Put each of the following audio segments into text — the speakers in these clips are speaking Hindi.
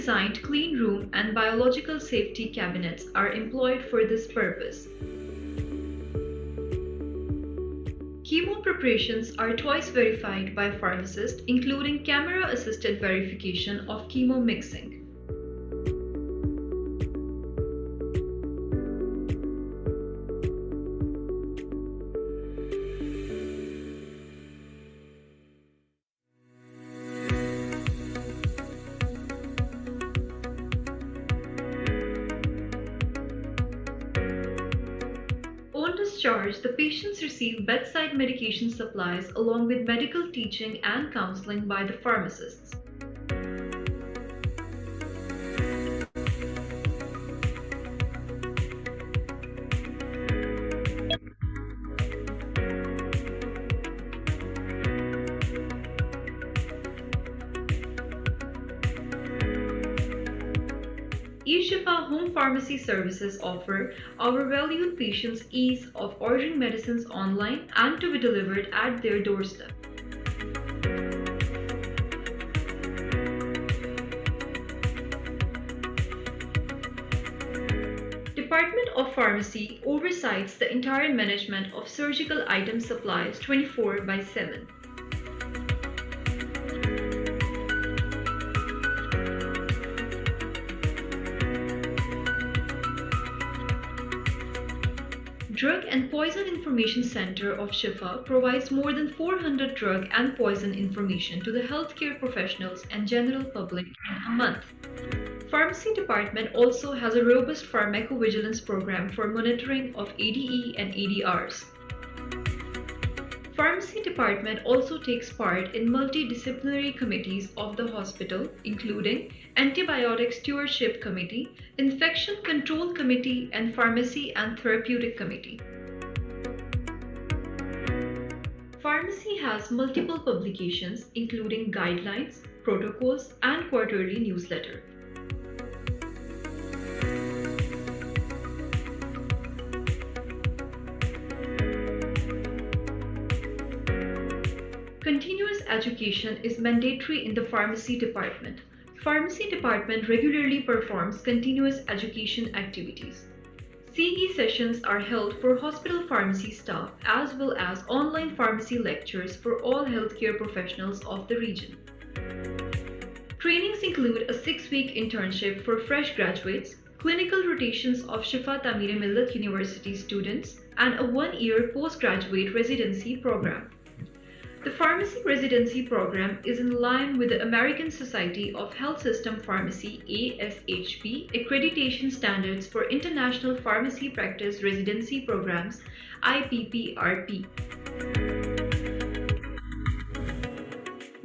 designed clean room and biological safety cabinets are employed for this purpose. Chemo preparations are twice verified by pharmacists, including camera-assisted verification of chemo mixing. On discharge, the patients receive bedside medication supplies along with medical teaching and counseling by the pharmacists. eShifa Home Pharmacy Services offer our valued patients ease of ordering medicines online and to be delivered at their doorstep. Department of Pharmacy oversees the entire management of surgical item supplies 24/7. Drug and Poison Information Center of Shifa provides more than 400 drug and poison information to the healthcare professionals and general public in a month. Pharmacy department also has a robust pharmacovigilance program for monitoring of ADE and ADRs. Pharmacy department also takes part in multidisciplinary committees of the hospital, including Antibiotic Stewardship Committee, Infection Control Committee, and Pharmacy and Therapeutic Committee. Pharmacy has multiple publications, including guidelines, protocols, and quarterly newsletter. Continuous education is mandatory in the pharmacy department. Pharmacy department regularly performs continuous education activities. CE sessions are held for hospital pharmacy staff as well as online pharmacy lectures for all healthcare professionals of the region. Trainings include a 6-week internship for fresh graduates, clinical rotations of Shifa Tamir Millat University students, and a 1-year postgraduate residency program. The pharmacy residency program is in line with the American Society of Health System Pharmacy (ASHP) accreditation standards for International Pharmacy Practice Residency Programs (IPPRP).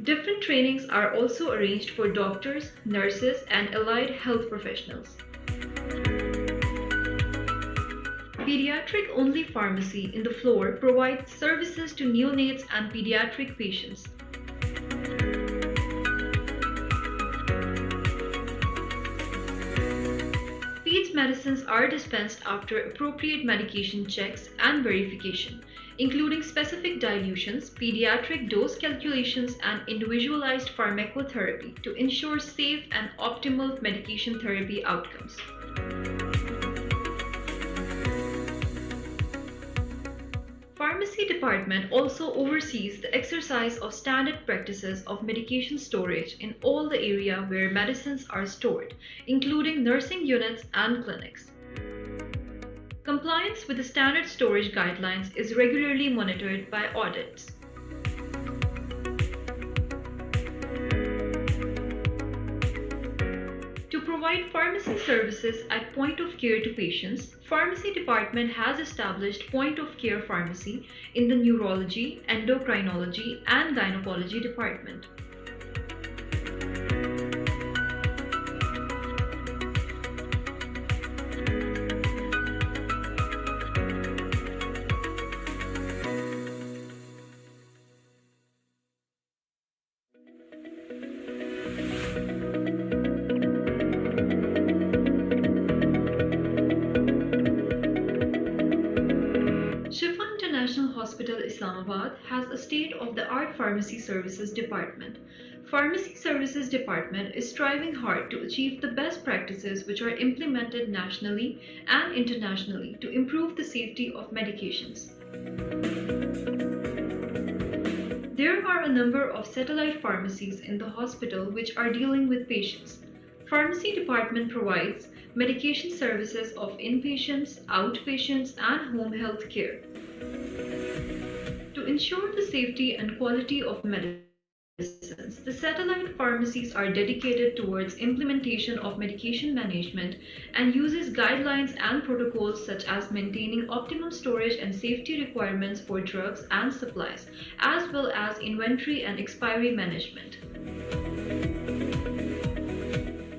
Different trainings are also arranged for doctors, nurses, and allied health professionals. Pediatric-only pharmacy in the floor provides services to neonates and pediatric patients. Peds medicines are dispensed after appropriate medication checks and verification, including specific dilutions, pediatric dose calculations, and individualized pharmacotherapy to ensure safe and optimal medication therapy outcomes. Pharmacy department also oversees the exercise of standard practices of medication storage in all the area where medicines are stored, including nursing units and clinics. Compliance with the standard storage guidelines is regularly monitored by audits. To provide pharmacy services at point of care to patients, pharmacy department has established point of care pharmacy in the neurology, endocrinology, and gynecology department. Hospital Islamabad has a state-of-the-art pharmacy services department. Pharmacy Services Department is striving hard to achieve the best practices which are implemented nationally and internationally to improve the safety of medications. There are a number of satellite pharmacies in the hospital which are dealing with patients. Pharmacy department provides medication services of inpatients, outpatients and home health care. To ensure the safety and quality of medicines, the satellite pharmacies are dedicated towards implementation of medication management and uses guidelines and protocols such as maintaining optimum storage and safety requirements for drugs and supplies, as well as inventory and expiry management.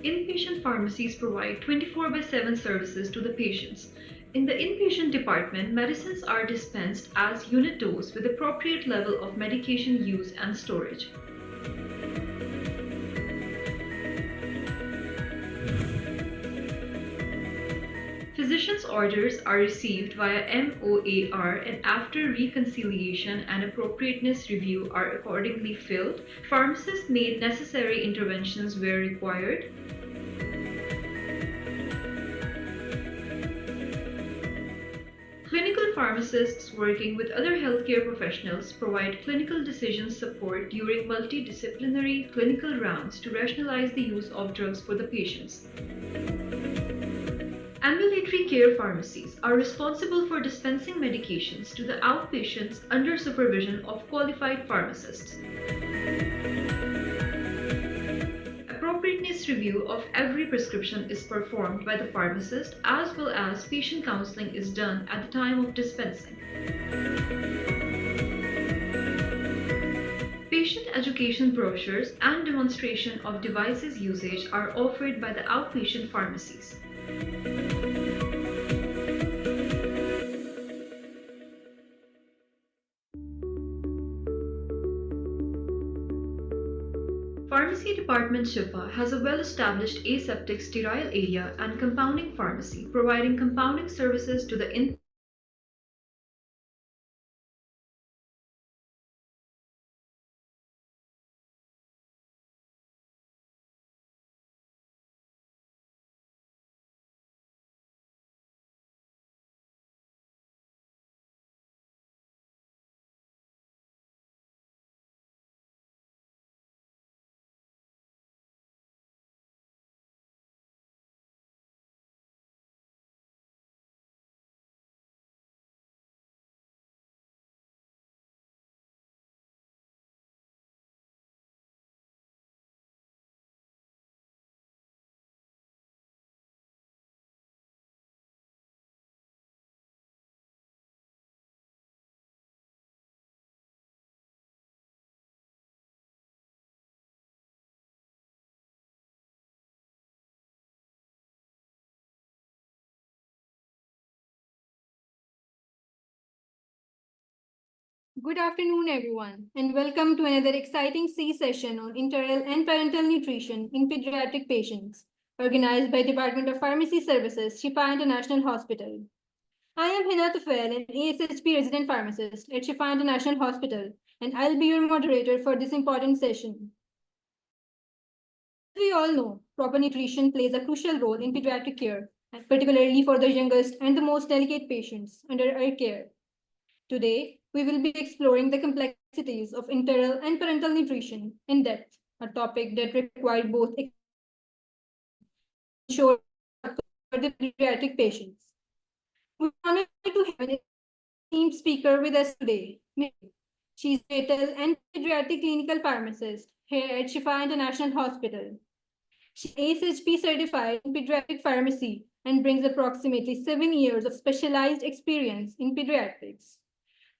Inpatient pharmacies provide 24 by 7 services to the patients. In the inpatient department, medicines are dispensed as unit dose with appropriate level of medication use and storage. Physicians' orders are received via MOAR and after reconciliation and appropriateness review are accordingly filled. Pharmacists made necessary interventions where required. Clinical pharmacists working with other healthcare professionals provide clinical decision support during multidisciplinary clinical rounds to rationalize the use of drugs for the patients. Ambulatory care pharmacies are responsible for dispensing medications to the outpatients under supervision of qualified pharmacists. Appropriateness review of every prescription is performed by the pharmacist as well as patient counseling is done at the time of dispensing. Patient education brochures and demonstration of devices usage are offered by the outpatient pharmacies. Pharmacy Department Shifa has a well-established aseptic sterile area and compounding pharmacy, providing compounding services to the Good afternoon, everyone, and welcome to another exciting C session on enteral and parental nutrition in pediatric patients, organized by Department of Pharmacy Services, Shifa International Hospital. I am Hina Tufail, an ASHP resident pharmacist at Shifa International Hospital, and I'll be your moderator for this important session. As we all know, proper nutrition plays a crucial role in pediatric care, particularly for the youngest and the most delicate patients under our care. Today, we will be exploring the complexities of enteral and parental nutrition in depth, a topic that requires both ensure for the pediatric patients. We wanted to have an esteemed speaker with us today. She is a fetal and pediatric clinical pharmacist here at Shifa International Hospital. She is ASHP certified in pediatric pharmacy and brings approximately 7 years of specialized experience in pediatrics.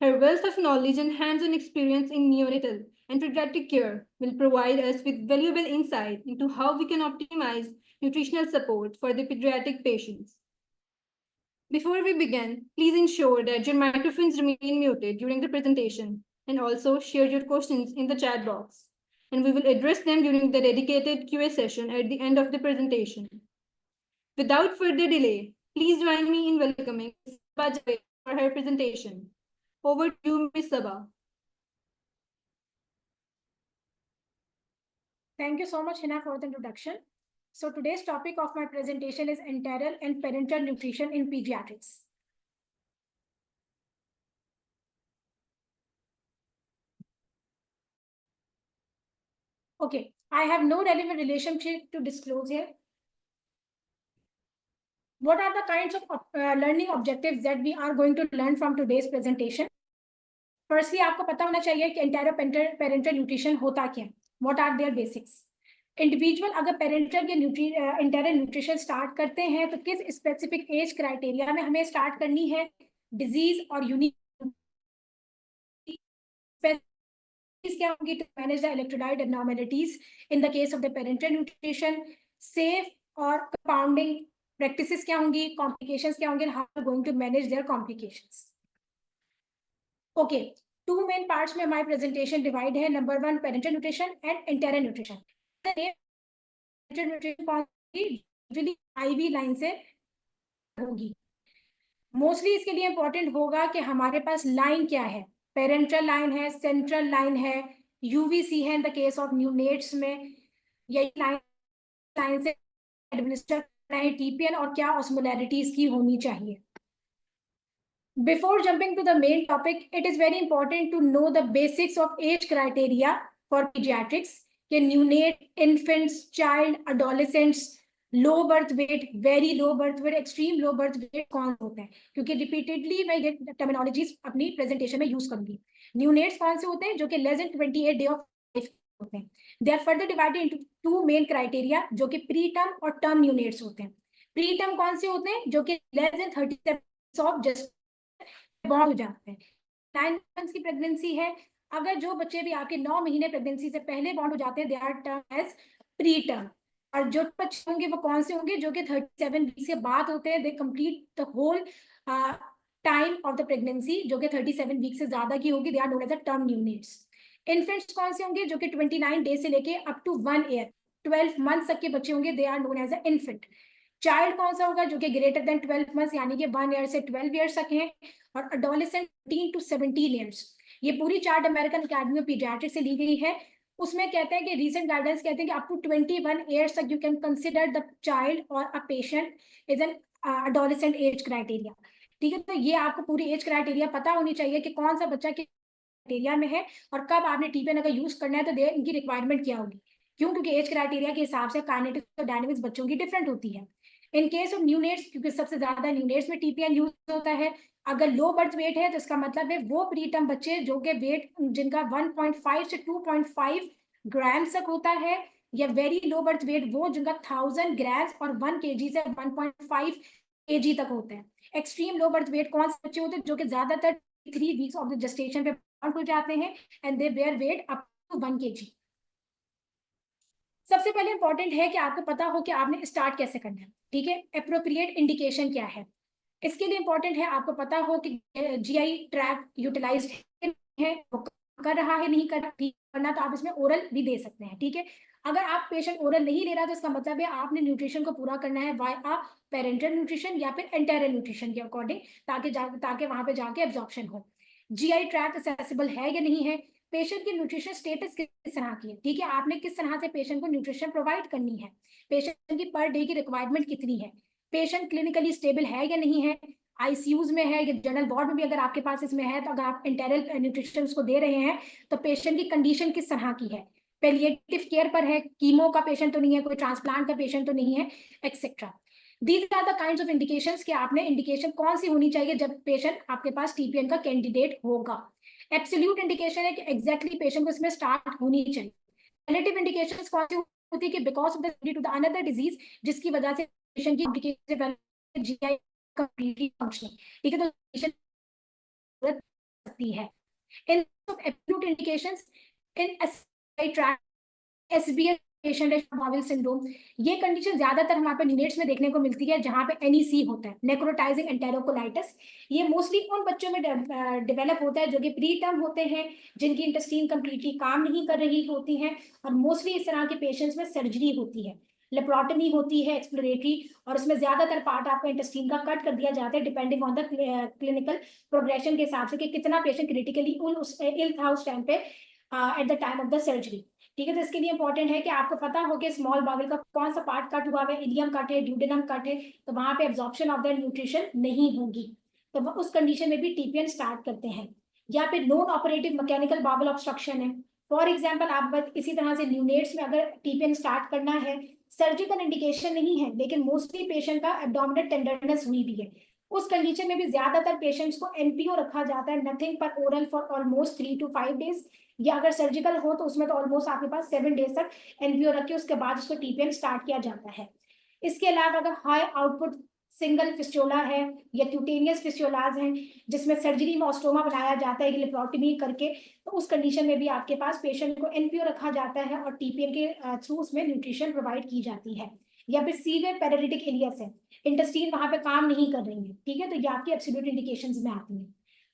Her wealth of knowledge and hands-on experience in neonatal and pediatric care will provide us with valuable insight into how we can optimize nutritional support for the pediatric patients. Before we begin, please ensure that your microphones remain muted during the presentation and also share your questions in the chat box. And we will address them during the dedicated QA session at the end of the presentation. Without further delay, please join me in welcoming Ms. Bajaj for her presentation. Over to you, Ms. Sabah. Thank you so much, Hina, for the introduction. So today's topic of my presentation is enteral and parenteral nutrition in pediatrics. Okay, I have no relevant relationship to disclose here. What are the kinds of learning objectives that we are going to learn from today's presentation? Firstly, आपको पता होना चाहिए कि enteral parental nutrition होता क्या है. What are their basics? Individual अगर पेरेंटल या इंटरल न्यूट्रिशन स्टार्ट करते हैं तो किस स्पेसिफिक एज क्राइटेरिया में हमें स्टार्ट करनी है. डिजीज और यूनिक क्या होंगी to manage the electrolyte abnormalities in the case of the parental nutrition. Safe और कंपाउंडिंग प्रैक्टिसेस क्या होंगी, कॉम्प्लिकेशंस क्या होंगे, how going to manage their complications. Okay, two main parts में हमारी प्रेजेंटेशन डिवाइड है. Number 1 parental nutrition and enteral nutrition. Nutrition IV line से होगी. मोस्टली इसके लिए इंपॉर्टेंट होगा कि हमारे पास लाइन क्या है. पेरेंटल लाइन है, सेंट्रल लाइन है, यूवीसी है in the case of neonates में. यही लाइन से एडमिनिस्टर करना है टीपीएन और क्या ऑस्मोलैरिटीज की होनी चाहिए. Before jumping to the main topic, it is very important to know the basics of age criteria for pediatrics. कि neonate, infants, child, adolescents, low birth weight, very low birth weight, extreme low birth weight कौन होते हैं, क्योंकि रिपीटेडली मैं ये टर्मिनोलॉजीज अपनी प्रेजेंटेशन में यूज करूंगी. न्यूनेट्स कौन से होते हैं, जो कि less than 28 day of life होते हैं. They are further divided into two main criteria, जो कि प्री टर्म और टर्म न्यूनेट्स होते हैं. प्री टर्म कौन से होते हैं, जो कि less then 37 of just born हो जाते हैं. 9 मंथ्स की प्रेगनेंसी है, अगर जो बच्चे भी आपके 9 महीने प्रेगनेंसी से पहले बॉर्न हो जाते हैं, they are term as pre term. और जो बच्चे होंगे वो कौन से होंगे, जो कि 37 वीक्स के बाद होते हैं. They complete the whole time of the pregnancy, जो कि 37 वीक से ज्यादा की होगी. They are known as a term neonates. Infants कौन से होंगे, जो कि 29 डेज से लेके अप टू 1 ईयर 12 मंथ्स तक के बच्चे होंगे. They are known as a infant. Child कौन सा होगा, जो कि ग्रेटर देन 12 मंथ्स यानी कि 1 ईयर से 12 ईयर्स तक है. और अडोलेसेंट 13 टू 17 ईयर्स. ये पूरी chart American academy of paediatrics से ली गई है. उसमें कहते हैं कि रीसेंट गाइडेंस कहते हैं कि अप टू 21 ईयर्स तक you can consider the child और a patient is an adolescent age criteria. ठीक है, तो ये आपको पूरी एज क्राइटेरिया पता होनी चाहिए कि कौन सा बच्चा के क्राइटेरिया में है और कब आपने टीपीएन अगर यूज करना है तो इनकी रिक्वायरमेंट क्या होगी. क्यों, क्योंकि एज क्राइटेरिया के हिसाब से काइनेटिक्स और डायनेमिक्स बच्चों की डिफरेंट होती है. इन केस ऑफ न्यूनेट्स, क्योंकि सबसे ज्यादा न्यूनेट्स में टीपीएन यूज होता है, अगर लो बर्थ वेट है तो इसका मतलब है वो प्री टर्म बच्चे जो के वेट जिनका 1.5 से 2.5 ग्राम्स तक होता है, या वेरी लो बर्थ वेट वो जिनका 1000 ग्राम्स और 1 केजी से 1.5 केजी तक होते हैं. एक्सट्रीम लो बर्थ वेट कौन से बच्चे होते हैं, जो कि ज्यादातर 3 वीक्स ऑफ द जेस्टेशन पे बॉर्न हो जाते हैं and they bear weight up to 1 KG. सबसे पहले इंपॉर्टेंट है कि आपको पता हो कि आपने स्टार्ट कैसे करना है. ठीक है, एप्रोप्रिएट इंडिकेशन क्या है. इसके लिए इंपॉर्टेंट है आपको पता हो कि जीआई ट्रैक यूटिलाइज है, कर रहा है नहीं कर रहा. करना तो आप इसमें ओरल भी दे सकते हैं. ठीक है, अगर आप पेशेंट ओरल नहीं ले रहा तो इसका मतलब है आपने न्यूट्रिशन को पूरा करना है बाय अ पेरेंटल न्यूट्रिशन या फिर एंटेरल न्यूट्रिशन के अकॉर्डिंग, ताकि वहां पे जाके एब्जॉर्प्शन हो. जीआई ट्रैक एक्सेसिबल है या नहीं है, पेशेंट की न्यूट्रिशन स्टेटस किस तरह की है. ठीक है, आपने किस तरह से पेशेंट को न्यूट्रिशन प्रोवाइड करनी है, पेशेंट की पर डे की रिक्वायरमेंट कितनी है, पेशेंट क्लिनिकली स्टेबल है या नहीं है, आईसीयूज में है या जनरल वार्ड में भी अगर आपके पास इसमें है, तो अगर आप इंटेरल न्यूट्रिशन को दे रहे हैं तो पेशेंट की कंडीशन किस तरह की है, पेलिएटिव केयर पर है, कीमो का पेशेंट तो नहीं है, कोई ट्रांसप्लांट का पेशेंट तो नहीं है, etcetera. These are the kinds of indications कि आपने इंडिकेशन कौन सी होनी चाहिए जब पेशेंट आपके पास टीपीएन का कैंडिडेट होगा. एब्सोल्यूट इंडिकेशन है कि एग्जैक्टली पेशेंट को इसमें स्टार्ट होनी चाहिए. रिलेटिव इंडिकेशंस कौन सी होती है कि because of the due to the another disease, जिसकी वजह से पेशेंट की इंडिकेशन जीआई कंप्लीटली फंक्शनिंग. ठीक है, तो जरूरत सकती है. In absolute indications in SBI track, SBS patient है बावेल सिंड्रोम, ये कंडीशन ज्यादातर हमारे पे न्यूनेट्स में देखने को मिलती है जहां पे एनईसी होता है, नेक्रोटाइजिंग एंटेरोकोलाइटिस. ये मोस्टली उन बच्चों में डेवलप होता है जो कि प्री टर्म होते हैं, जिनकी इंटेस्टाइन कंप्लीटली काम नहीं कर रही होती है, और मोस्टली इस तरह के पेशेंट्स में सर्जरी होती है. लेप्रोटमी होती है एक्सप्लोरेटरी, और उसमें ज्यादातर पार्ट आपका इंटेस्टाइन का कट कर दिया जाता है depending on the clinical progression के हिसाब से कि कितना पेशेंट क्रिटिकली इल था उस टाइम पे at the time of the surgery. ठीक है, तो इसके लिए इंपॉर्टेंट है कि आपको पता हो कि स्मॉल बाउल का कौन सा पार्ट कट हुआ है, इलियम कट है, ड्यूडेनम कट है, तो वहां पे एब्जॉर्प्शन ऑफ द न्यूट्रिशन नहीं होगी, तो उस कंडीशन में भी टीपीएन स्टार्ट करते हैं। या फिर non operative mechanical bowel obstruction है, फॉर एग्जाम्पल आप इसी तरह से न्यूनेट्स में अगर टीपीएन स्टार्ट करना है, सर्जिकल इंडिकेशन नहीं है लेकिन मोस्टली पेशेंट का एब्डोमिनल टेंडरनेस हुई भी है, उस कंडीशन में भी ज्यादातर पेशेंट्स को एनपीओ रखा जाता है, नथिंग पर oral for almost 3 to 5 days, या अगर सर्जिकल हो तो उसमें तो ऑलमोस्ट आपके पास 7 days तक एनपीओ रख के उसके बाद उसको टीपीएन स्टार्ट किया जाता है। इसके अलावा अगर हाई आउटपुट सिंगल फिस्टुला है या क्यूटेनियस फिस्टुलाज हैं जिसमें सर्जरी में ऑस्टोमा बनाया जाता है लेप्रोटमी करके, तो उस कंडीशन में भी आपके पास पेशेंट को एनपीओ रखा जाता है और टीपीएन के थ्रू उसमें न्यूट्रिशन प्रोवाइड की जाती है। या फिर सीवियर पैरालिटिक इलियस है, इंटेस्टाइन वहां पे काम नहीं कर रही है, ठीक है, तो ये आपकी एब्सोल्यूट इंडिकेशंस में आती है।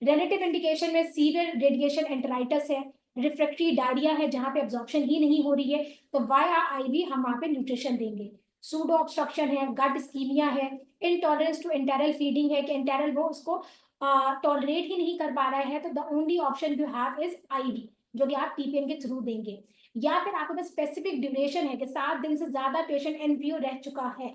रिलेटिव इंडिकेशन में सीवियर रेडिएशन एंटेराइटिस है, रिफ्रैक्टरी डायरिया है जहां पे एब्जॉर्प्शन ही नहीं हो रही है, तो वाया आईवी हम वहां पे न्यूट्रिशन देंगे। सूडो ऑब्स्ट्रक्शन है, गट इस्कीमिया है, इनटॉलरेंस टू एंटेरल फीडिंग है कि एंटेरल वो उसको टॉलरेट ही नहीं कर पा रहा है, तो the only option you have is IV, जो कि आप टीपीएन के थ्रू देंगे। या फिर आपके पास स्पेसिफिक ड्यूरेशन है कि 7 दिन से ज्यादा पेशेंट एनपीओ रह चुका है।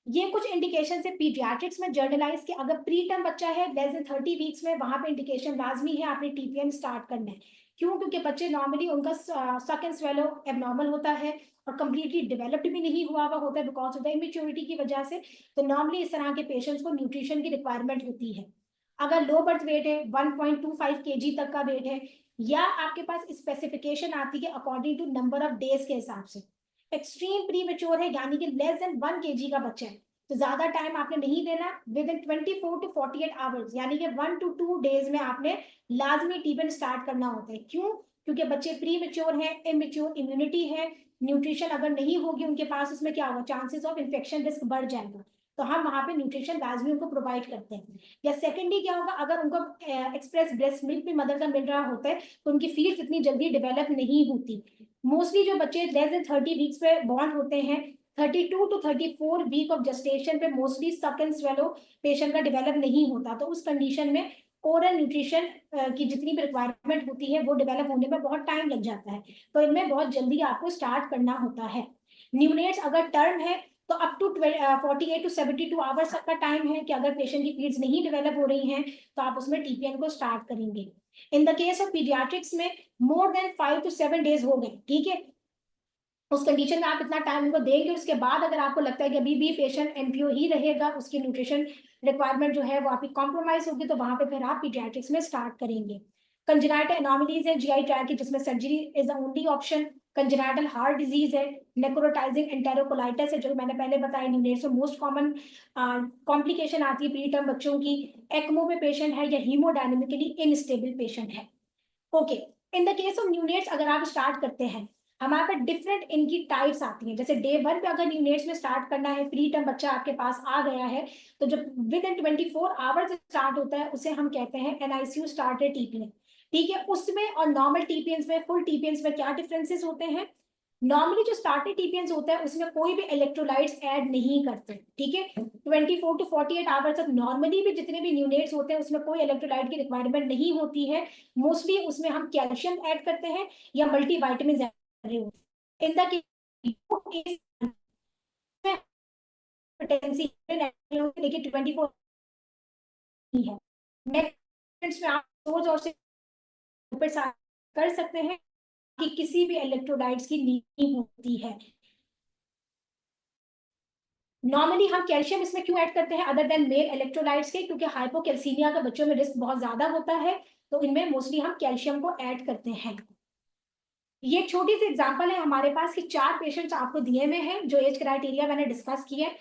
ये कुछ इंडिकेशन है पीडियाट्रिक्स में जर्नलाइज कि अगर प्री टर्म बच्चा है लेस देन 30 वीक्स में, वहां पे इंडिकेशन लाजमी है आपने टीपीएन स्टार्ट करना है। क्यों? क्योंकि बच्चे नॉर्मली उनका सक एंड स्वेलो एबनॉर्मल होता है और कंप्लीटली डेवलप्ड भी नहीं हुआ होता है बिकॉज ऑफ द इमेच्योरिटी की वजह से, तो नॉर्मली इस तरह के पेशेंट्स को न्यूट्रिशन की रिक्वायरमेंट होती है। अगर लो बर्थ वेट है, 1.25 kg तक का वेट है, या आपके पास स्पेसिफिकेशन आती है according to number of days के हिसाब से, एक्सट्रीम प्री मेच्योर है यानी कि लेस देन 1 kg का बच्चा है, तो ज्यादा टाइम आपने नहीं देना, विद इन 24 to 48 आवर्स यानी कि 1 to 2 days में आपने लाजमी टीपीएन स्टार्ट करना होता है। क्यों? क्योंकि बच्चे प्री मेच्योर है, इमेच्योर इम्यूनिटी है, न्यूट्रिशन अगर नहीं होगी उनके पास, उसमें क्या होगा, चांसेस ऑफ इन्फेक्शन रिस्क बढ़ जाएगा, तो हम वहां पे न्यूट्रिशन लाजमी उनको प्रोवाइड करते हैं। या सेकेंडली क्या होगा, अगर उनको एक्सप्रेस ब्रेस्ट मिल्क भी मदर का मिल रहा होता है तो उनकी फील्ड इतनी जल्दी डेवलप नहीं होती। मोस्टली जो बच्चे लेस देन 30 वीक्स पे बॉर्न होते हैं, 32 to 34 वीक ऑफ जेस्टेशन पे मोस्टली सक एंड स्वेलो पेशेंट का डेवलप नहीं होता, तो उस कंडीशन में ओरल न्यूट्रिशन की जितनी भी रिक्वायरमेंट होती है वो डेवलप होने में बहुत टाइम लग जाता है, तो इनमें बहुत जल्दी आपको स्टार्ट करना होता है। न्यूनेट्स अगर टर्म है तो अप टू 48 to 72 आवर्स तक का टाइम है कि अगर पेशेंट की फीड्स नहीं डेवलप हो रही हैं तो आप उसमें टीपीएन को स्टार्ट करेंगे। इन द केस ऑफ पीडियाट्रिक्स में मोर देन 5 to 7 days हो गए, ठीक है, उस कंडीशन में आप इतना टाइम उनको देंगे, उसके बाद अगर आपको लगता है कि अभी भी पेशेंट एनपीओ ही रहेगा, उसकी न्यूट्रिशन रिक्वायरमेंट जो है वो आपकी कॉम्प्रोमाइज होगी, तो वहां पे फिर आप पीडियाट्रिक्स में स्टार्ट करेंगे। कंजेनाइटल एनोमलीज है जीआई ट्रैक्ट की जिसमें surgery is the only option. Congenital heart disease है, नेक्रोटाइजिंग एंटेरोकोलाइटिस है जो मैंने पहले बताया, न्यूनेट्स में मोस्ट कॉमन कॉम्प्लिकेशन आती है प्री टर्म बच्चों की। एक्मो में पेशेंट है या हीमोडायनेमिकली इनस्टेबल पेशेंट है। Okay, in the case of neonates अगर आप स्टार्ट करते हैं, हमारे पास डिफरेंट इनकी टाइप्स आती हैं, जैसे डे 1 पे अगर न्यूनेट्स में स्टार्ट करना है, प्री टर्म बच्चा आपके पास आ गया है, तो जो विद इन 24 आवर्स स्टार्ट होता है उसे हम कहते हैं एनआईसीयू स्टार्टेड टीपीएन, ठीक है। उसमें और नॉर्मल टीपीएन में, फुल टीपीएन में क्या डिफरेंसेस होते हैं? नॉर्मली जो स्टार्टेड टीपीएन होता है उसमें कोई भी इलेक्ट्रोलाइट्स ऐड नहीं करते, ठीक है। 24 to 48 आवर्स तक नॉर्मली भी जितने भी न्यूनेट्स होते हैं उसमें कोई इलेक्ट्रोलाइट की रिक्वायरमेंट नहीं होती है, मोस्टली उसमें हम कैल्शियम ऐड करते हैं या मल्टीविटामिन ऐड कर रहे होते हैं। इन द लेकिन 24 नहीं है। नेक्स्ट में आप सोच और से कर सकते हैं कि किसी भी इलेक्ट्रोलाइट्स की नीड होती है। नॉर्मली हम कैल्शियम इसमें क्यों ऐड करते हैं अदर देन मेल इलेक्ट्रोलाइट्स के? क्योंकि हाइपोकैल्सीमिया का बच्चों में रिस्क बहुत ज्यादा होता है, तो इनमें मोस्टली हम कैल्शियम को ऐड करते हैं। ये एक छोटी सी एग्जांपल है हमारे पास कि 4 पेशेंट्स आपको दिए में हैं जो एज क्राइटेरिया मैंने डिस्कस किया है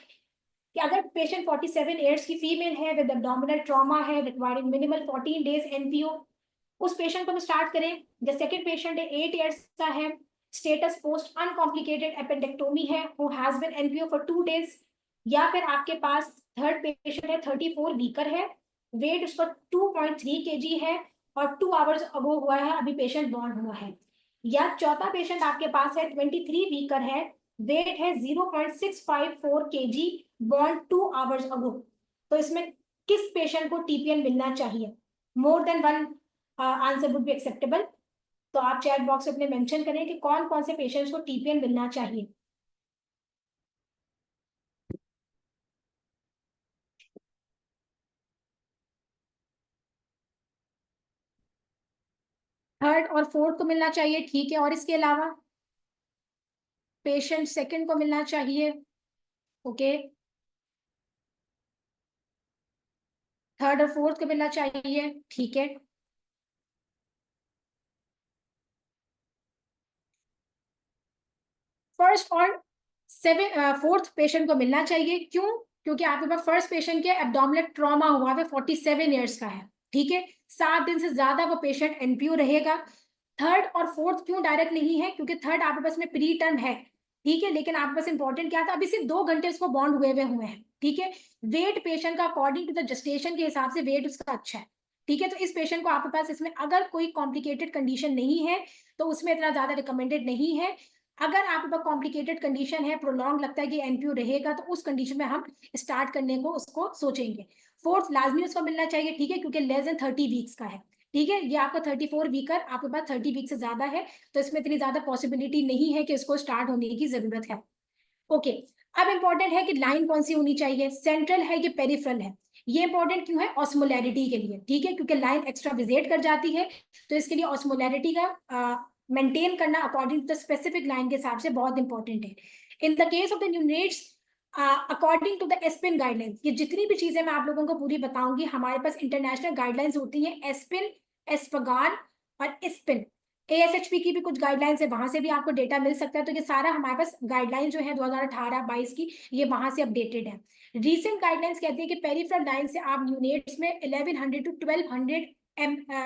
कि अगर पेशेंट 47 ईयर्स की फीमेल है विद एब्डोमिनल ट्रॉमा है रिक्वायरिंग मिनिमल 14 डेज एनपीओ, उस पेशेंट को हम स्टार्ट करें। द सेकंड पेशेंट है 8 ईयर्स का है, स्टेटस पोस्ट अनकॉम्प्लिकेटेड एपेंडेक्टोमी है, who has been NPO for 2 days. या फिर आपके पास थर्ड पेशेंट है 34 वीकर है, वेट उसका 2.3 kg है और 2 आवर्स अगो हुआ है, अभी पेशेंट बॉर्न हुआ है। या चौथा पेशेंट आपके पास है 23 वीकर है, वेट है 0.654 kg, बॉर्न 2 hours अगो। तो इसमें किस पेशेंट को टीपीएन मिलना चाहिए? More than one answer would be acceptable. तो आप चैट बॉक्स में अपने मेंशन करें कि कौन कौन से पेशेंट्स को टीपीएन मिलना चाहिए। थर्ड और फोर्थ को मिलना चाहिए, ठीक है। और इसके अलावा पेशेंट सेकंड को मिलना चाहिए, ओके। थर्ड और फोर्थ को मिलना चाहिए, ठीक है। फर्स्ट और फोर्थ पेशेंट को मिलना चाहिए, क्यों? क्योंकि आपके पास फर्स्ट पेशेंट के एब्डोमिनल ट्रॉमा हुआ है, 47 ईयर्स का है, ठीक है। 7 दिन से ज्यादा वो पेशेंट एनपीयू रहेगा। थर्ड और फोर्थ क्यों डायरेक्ट नहीं है? क्योंकि थर्ड आपके पास में प्री टर्म है, ठीक है, लेकिन आपके पास इंपॉर्टेंट क्या था, अभी सिर्फ 2 घंटे उसको बॉन्ड हुए हैं, ठीक है। वेट पेशेंट का अकॉर्डिंग टू द जस्टेशन के हिसाब से वेट उसका अच्छा है, ठीक है। तो इस पेशेंट को आपके पास इसमें अगर कोई कॉम्प्लिकेटेड कंडीशन नहीं है तो उसमें इतना ज्यादा रिकमेंडेड नहीं है। अगर आपके पास कॉम्प्लिकेटेड कंडीशन है, प्रोलॉन्ग लगता है कि एनपीयू रहेगा, तो उस कंडीशन में हम स्टार्ट करने को उसको सोचेंगे। फोर्थ लाजमी उसको मिलना चाहिए, ठीक है, क्योंकि लेस देन 30 वीक्स का है, ठीक है। ये आपका 34 वीक है, आपके पास 30 वीक से ज्यादा है, तो इसमें इतनी ज्यादा पॉसिबिलिटी नहीं है कि इसको स्टार्ट होने की जरूरत है, ओके। अब इंपॉर्टेंट है कि लाइन कौन सी होनी चाहिए, सेंट्रल है कि पेरिफेरल है। ये इंपॉर्टेंट क्यों है? ऑस्मोलैरिटी के लिए, ठीक है, क्योंकि लाइन एक्स्ट्रा विजेट कर जाती है, तो इसके लिए ऑस्मोलैरिटी का मेंटेन करना according to the specific line के हिसाब से बहुत इंपॉर्टेंट है। In the case of the neonates, according to the ESPEN guidelines, ये जितनी भी चीजें मैं आप लोगों को पूरी बताऊंगी, हमारे पास इंटरनेशनल गाइडलाइंस होती हैं, एस्पिन, एस्पगान और एस्पिन। एएसएचपी की भी कुछ गाइडलाइंस है, वहां से भी आपको डेटा मिल सकता है। तो ये सारा हमारे पास गाइडलाइन जो है 2018-22 की, ये वहां से अपडेटेड है। रीसेंट गाइडलाइंस कहती है कि पेरिफेरल लाइन से आप यूनिट्स में 1100 to 1200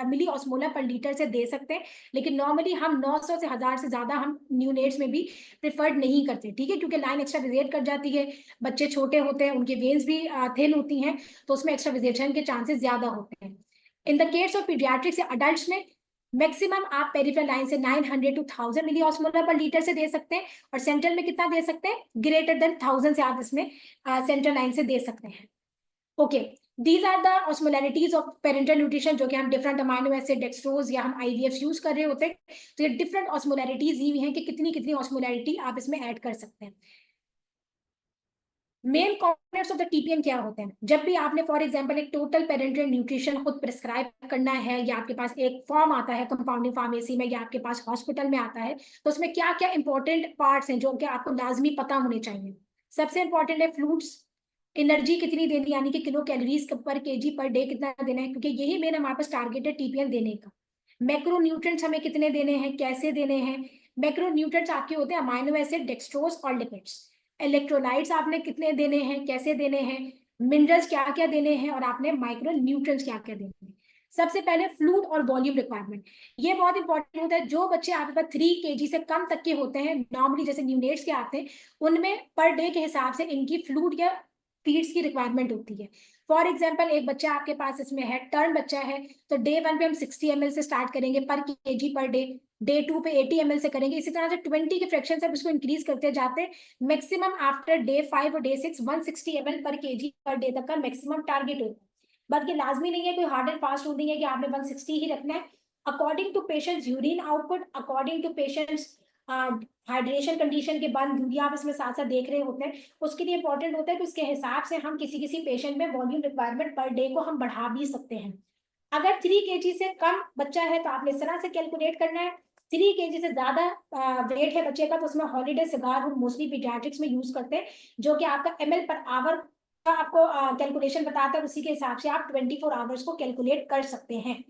मिली ऑस्मोलर पर लीटर से दे सकते हैं, लेकिन नॉर्मली हम 900 से 1000 से ज्यादा हम न्यूनेट्स में भी प्रिफर्ड नहीं करते, ठीक है, क्योंकि लाइन एक्स्ट्रा विजेट कर जाती है, बच्चे छोटे होते हैं, उनके वेन्स भी थिन होती हैं, तो उसमें एक्स्ट्रा विजेशन के चांसेस ज्यादा होते हैं। इन द केस ऑफ पीडियाट्रिक्स या अडल्ट में मैक्सिमम आप पेरिफेरल लाइन से 900 to 1000 मिली ऑस्मोलर पर लीटर से दे सकते हैं, और सेंट्रल में कितना दे सकते हैं? ग्रेटर देन 1000 से आप इसमें सेंट्रल लाइन से दे सकते हैं, okay. These are the osmolarities of parenteral nutrition, जो कि हम डिफरेंट अमाइनो एसिड, डेक्सट्रोज या हम आईवीएफ यूज कर रहे होते हैं। तो ये डिफरेंट ऑस्मोलैरिटीज ही हैं कि कितनी कितनी ऑस्मोलैरिटी आप इसमें ऐड कर सकते हैं। Main components of the TPN क्या होते हैं? जब भी आपने फॉर एग्जांपल एक टोटल पेरेंटल न्यूट्रिशन खुद प्रिस्क्राइब करना है, या आपके पास एक फॉर्म आता है कंपाउंडिंग फार्मेसी में, या आपके पास हॉस्पिटल में आता है, तो उसमें क्या क्या इंपॉर्टेंट पार्ट्स हैं जो कि आपको लाजमी पता होने चाहिए? सबसे इंपॉर्टेंट है फ्रूट्स, एनर्जी कितनी देनी, यानी कि किलो कैलोरीज पर केजी पर डे कितना देना है, क्योंकि यही मेन हमारे पास टारगेट है टीपीएन देने का। मैक्रो न्यूट्रिएंट्स हमें कितने देने हैं, कैसे देने हैं? मैक्रो न्यूट्रिएंट्स आपके होते हैं अमाइनो एसिड, डेक्सट्रोज और लिपिड्स। इलेक्ट्रोलाइट्स आपने कितने देने हैं, कैसे देने हैं? मिनरल्स क्या क्या देने हैं, और आपने माइक्रो न्यूट्रिएंट्स क्या क्या देने हैं? सबसे पहले फ्लूइड और वॉल्यूम रिक्वायरमेंट, ये बहुत इंपॉर्टेंट होता है। जो बच्चे आपके पास 3 kg से कम तक के होते हैं, नॉर्मली जैसे न्यूनेट्स के आते हैं, उनमें पर डे के हिसाब से इनकी फ्लूइड या फीड्स की रिक्वायरमेंट होती है। फॉर एग्जाम्पल एक बच्चा आपके पास इसमें है, टर्म बच्चा है, तो डे 1 पे हम 60 ml से स्टार्ट करेंगे पर केजी पर डे, डे 2 पे 80 ml से करेंगे, इसी तरह से 20 के फ्रैक्शन से उसको इंक्रीज करते जाते हैं। मैक्सिमम आफ्टर डे 5 और डे 6 160 ml पर केजी पर डे तक का मैक्सिमम टारगेट होता है। बल्कि लाजमी नहीं है कोई हार्ड एंड फास्ट रूलिंग है कि आपने 160 ही रखना है। According to patients urine output, according to patients hydration condition के बाद यूरिया आप इसमें साथ साथ देख रहे होते हैं, उसके लिए इंपॉर्टेंट होता है कि उसके हिसाब से हम किसी किसी पेशेंट में वॉल्यूम रिक्वायरमेंट पर डे को हम बढ़ा भी सकते हैं। अगर 3 kg से कम बच्चा है तो आपने इस तरह से कैलकुलेट करना है। 3 kg से ज्यादा वेट है बच्चे का, तो उसमें हॉलीडे सिगार हम मोस्टली पीडियाट्रिक्स में यूज करते हैं, जो कि आपका ml पर आवर का आपको कैलकुलेशन बताता है, उसी के हिसाब से आप 24 आवर्स को कैलकुलेट कर सकते हैं।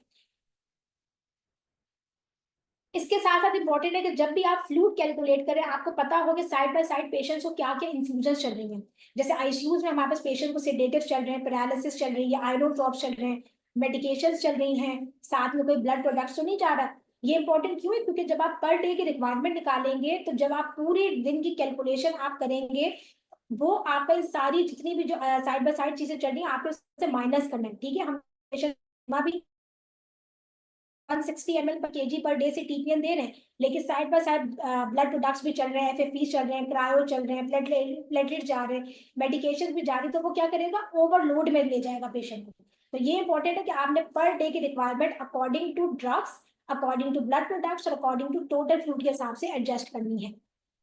इसके साथ साथ इंपॉर्टेंट है कि जब भी आप फ्लूइड कैलकुलेट करें, आपको पता हो कि साइड बाय साइड पेशेंट्स को क्या क्या इन्फ्यूजन चल रही हैं। जैसे आईसीयूज में हमारे पास पेशेंट को सेडेटिव चल रहे हैं, पैरालिसिस चल रही है, आयरन ड्रॉप्स चल रहे हैं, मेडिकेशन चल रही हैं, साथ में कोई ब्लड प्रोडक्ट्स तो नहीं जा रहा। ये इंपॉर्टेंट क्यों है? क्योंकि जब आप पर डे की रिक्वायरमेंट निकालेंगे, तो जब आप पूरे दिन की कैलकुलेशन आप करेंगे, वो आपका इस सारी जितनी भी जो साइड बाय साइड चीजें चल रही है, आपको उससे माइनस करना है, ठीक है। हम पेशेंट भी 160 ml पर केजी पर डे से टीपीएन दे रहे हैं, लेकिन side by side blood products भी चल रहे हैं, एफएफपी चल रहे हैं, क्रायो चल रहे हैं, प्लेटलेट जा रहे हैं, मेडिकेशन भी जा रही, तो वो क्या करेगा, ओवरलोड में ले जाएगा पेशेंट को। तो ये इंपॉर्टेंट है कि आपने पर डे की requirement according to drugs, according to blood products और अकॉर्डिंग टू टोटल फ्लूइड के हिसाब से एडजस्ट करनी है।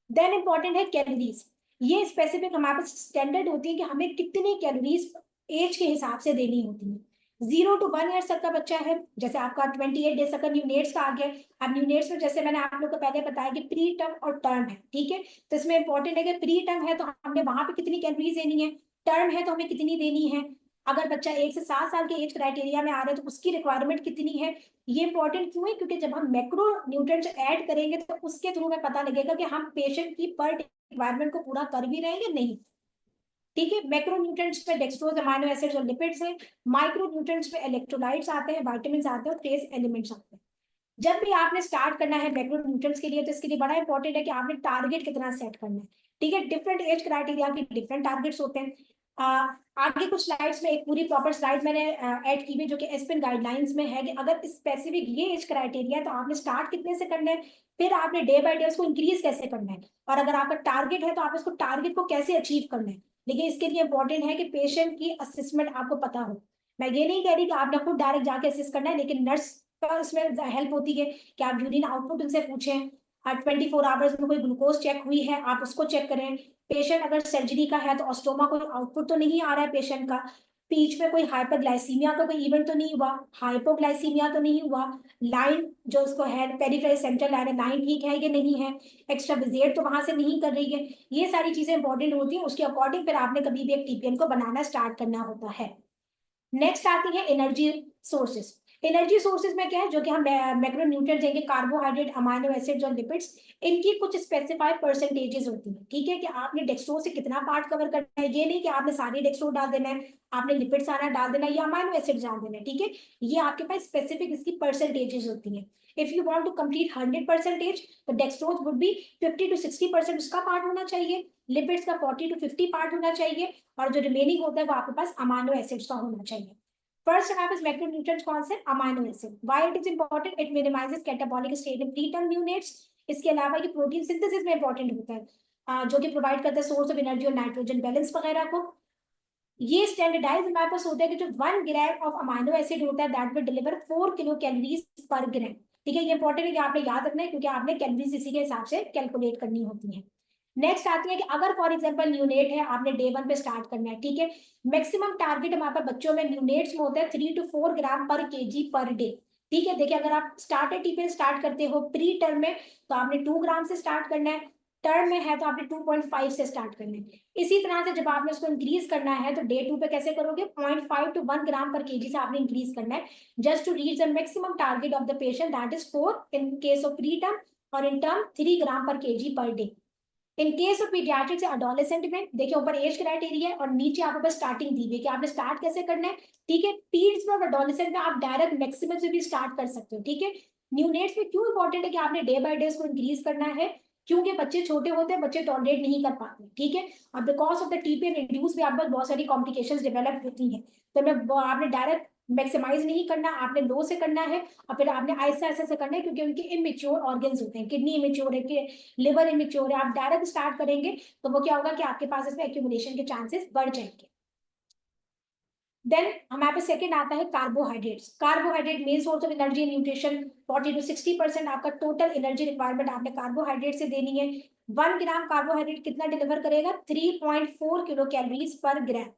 देन इंपॉर्टेंट है कैलोरीज। ये स्पेसिफिक हमारे पास स्टैंडर्ड होती है कि हमें कितनी कैलोरीज एज के हिसाब से देनी होती है। 0 to 1 ईयर तक का बच्चा है, जैसे आपका 28 डेज तक का न्यूनेट्स का आ गया। अब न्यूनेट्स में जैसे मैंने आप लोग को पहले बताया कि प्री टर्म और टर्म है, ठीक है। तो इसमें इंपॉर्टेंट है कि प्री टर्म है तो हमने वहां पे कितनी कैलोरीज देनी है, टर्म है तो हमें कितनी देनी है। अगर बच्चा 1 से 7 साल के एज क्राइटेरिया में आ रहा है तो उसकी रिक्वायरमेंट कितनी है। ये इंपॉर्टेंट क्यों है, क्योंकि जब हम मैक्रो न्यूट्रिएंट्स ऐड करेंगे तो उसके थ्रू में पता लगेगा कि हम पेशेंट की पर रिक्वायरमेंट को पूरा कर भी रहे हैं या नहीं, ठीक है। मैक्रो न्यूट्रिएंट्स पे डेक्सट्रोज, अमाइनो एसिड्स और लिपिड्स हैं। माइक्रो न्यूट्रिएंट्स पे इलेक्ट्रोलाइट्स आते हैं, विटामिन्स आते हैं और ट्रेस एलिमेंट्स आते हैं। जब भी आपने स्टार्ट करना है मैक्रो न्यूट्रिएंट्स के लिए, तो इसके लिए बड़ा इंपॉर्टेंट है कि आपने टारगेट कितना सेट करना है, ठीक है। डिफरेंट एज क्राइटेरिया के डिफरेंट टारगेट्स होते हैं। आगे कुछ स्लाइड्स में एक पूरी प्रॉपर स्लाइड मैंने ऐड की हुई जो कि एस्पेन गाइडलाइंस में है कि अगर स्पेसिफिक ये एज क्राइटेरिया है तो आपने स्टार्ट कितने से करना है, फिर आपने डे बाय डे उसको इंक्रीज कैसे करना है, और अगर आपका टारगेट है तो आप इसको टारगेट को कैसे अचीव करना है। लेकिन इसके लिए इंपॉर्टेंट है कि पेशेंट की असेसमेंट आपको पता हो। मैं ये नहीं कह रही कि आपने खुद डायरेक्ट जाके असेस करना है, लेकिन नर्स का इसमें हेल्प होती है कि आप यूरिन आउटपुट उनसे पूछें, 24 आवर्स में कोई ग्लूकोज चेक हुई है आप उसको चेक करें। पेशेंट अगर सर्जरी का है तो ऑस्टोमा कोई आउटपुट तो नहीं आ रहा है पेशेंट का, बीच में कोई हाइपरग्लाइसीमिया का कोई इवेंट तो नहीं हुआ, हाइपोग्लाइसीमिया तो नहीं हुआ, लाइन जो उसको है पेरिफेरल सेंट्रल लाइन है, लाइन ठीक है कि नहीं है, एक्स्ट्रा विजेट तो वहां से नहीं कर रही है। ये सारी चीजें इंपॉर्टेंट होती है, उसके अकॉर्डिंग फिर आपने कभी भी एक टीपीएन को बनाना स्टार्ट करना होता है। नेक्स्ट आती है एनर्जी सोर्सेस। एनर्जी सोर्सेज में क्या है, जो कि हम मैक्रो न्यूट्रिएंट देंगे, कार्बोहाइड्रेट, अमाइनो एसिड्स और लिपिड्स, इनकी कुछ स्पेसिफाइड परसेंटेजेस होती है, ठीक है। कि आपने डेक्सट्रोज से कितना पार्ट कवर करना है, ये नहीं कि आपने सारी डेक्सट्रोज डाल देना है, आपने लिपिड सारा डाल देना है या अमाइनो एसिड डाल देना है, ठीक है। ये आपके पास स्पेसिफिक इसकी परसेंटेजेस होती है। If you want to complete 100%, तो डेक्सट्रोज वुड बी 50 to 60% उसका पार्ट होना चाहिए, लिपिड्स का 40 to 50 पार्ट होना चाहिए, और जो रिमेनिंग होता है वो आपके पास अमाइनो एसिड्स का होना चाहिए। First हमारे पास मैक्रोन्यूट्रिएंट्स कौन से, amino acid. Why it is important, it minimises catabolic state in preterm units. इसके अलावा ये प्रोटीन सिंथेसिस में इंपॉर्टेंट होता है, जो कि प्रोवाइड करता है सोर्स ऑफ एनर्जी और नाइट्रोजन बैलेंस वगैरह को। ये स्टैंडर्डाइज हमारे पास होता है कि जो 1 ग्राम ऑफ अमाइनो एसिड होता है that will deliver 4 kilo calories per gram, ठीक है। ये इंपॉर्टेंट है कि आपने याद रखना है क्योंकि आपने कैलोरीज इसी के हिसाब से कैलकुलेट करनी होती है। नेक्स्ट आती है कि अगर फॉर एग्जांपल न्यूनेट है, आपने डे 1 पे स्टार्ट करना है, ठीक है। मैक्सिमम टारगेट हमारे पास बच्चों में न्यूनेट्स में होता है 3 to 4 gram per KG per day, ठीक है। देखिए अगर आप स्टार्टर टीपीएन स्टार्ट करते हो प्री टर्म में तो आपने 2 ग्राम से स्टार्ट करना है, टर्म में है तो आपने 2.5 से स्टार्ट करना है। इसी तरह से जब आपने उसको इंक्रीज करना है तो डे 2 पे कैसे करोगे, 0.5 to 1 ग्राम पर केजी से आपने इंक्रीज करना है, just to reach the maximum target of the patient that is 4 in case of pre term, और in term 3 gram per KG per day. In case of paediatrics adolescent में देखिए ऊपर एज क्राइटेरिया और नीचे आपके पास स्टार्टिंग दी हुई है कि आपने स्टार्ट कैसे करना है, ठीक है। पीड्स में और एडोलेसेंट में आप डायरेक्ट मैक्सिमम से भी स्टार्ट कर सकते हो, ठीक है। न्यूनेट्स में क्यों इंपॉर्टेंट है कि आपने डे बाय डे इसको इंक्रीज करना है, क्योंकि बच्चे छोटे होते हैं, बच्चे टॉलरेट नहीं कर पाते, ठीक है। और because of the TPN reduce भी आपके बहुत सारी कॉम्प्लिकेशंस डेवलप होती हैं, तो मैं आपने डायरेक्ट मैक्सिमाइज नहीं करना, आपने लो से करना है और फिर आपने आहिस्ता आहिस्ता से करना है, क्योंकि उनके इमेच्योर ऑर्गन्स होते हैं, किडनी इमेच्योर है कि लिवर इमेच्योर है। आप डायरेक्ट स्टार्ट करेंगे तो वो क्या होगा कि आपके पास इसमें एक्यूमुलेशन के चांसेस बढ़ जाएंगे। देन हमारे पास सेकंड आता है carbohydrates. Carbohydrate main source of energy nutrition, 40 to 60% आपका टोटल एनर्जी रिक्वायरमेंट आपने कार्बोहाइड्रेट से देनी है। 1 ग्राम कार्बोहाइड्रेट कितना डिलीवर करेगा, 3.4 kilo calories per gram.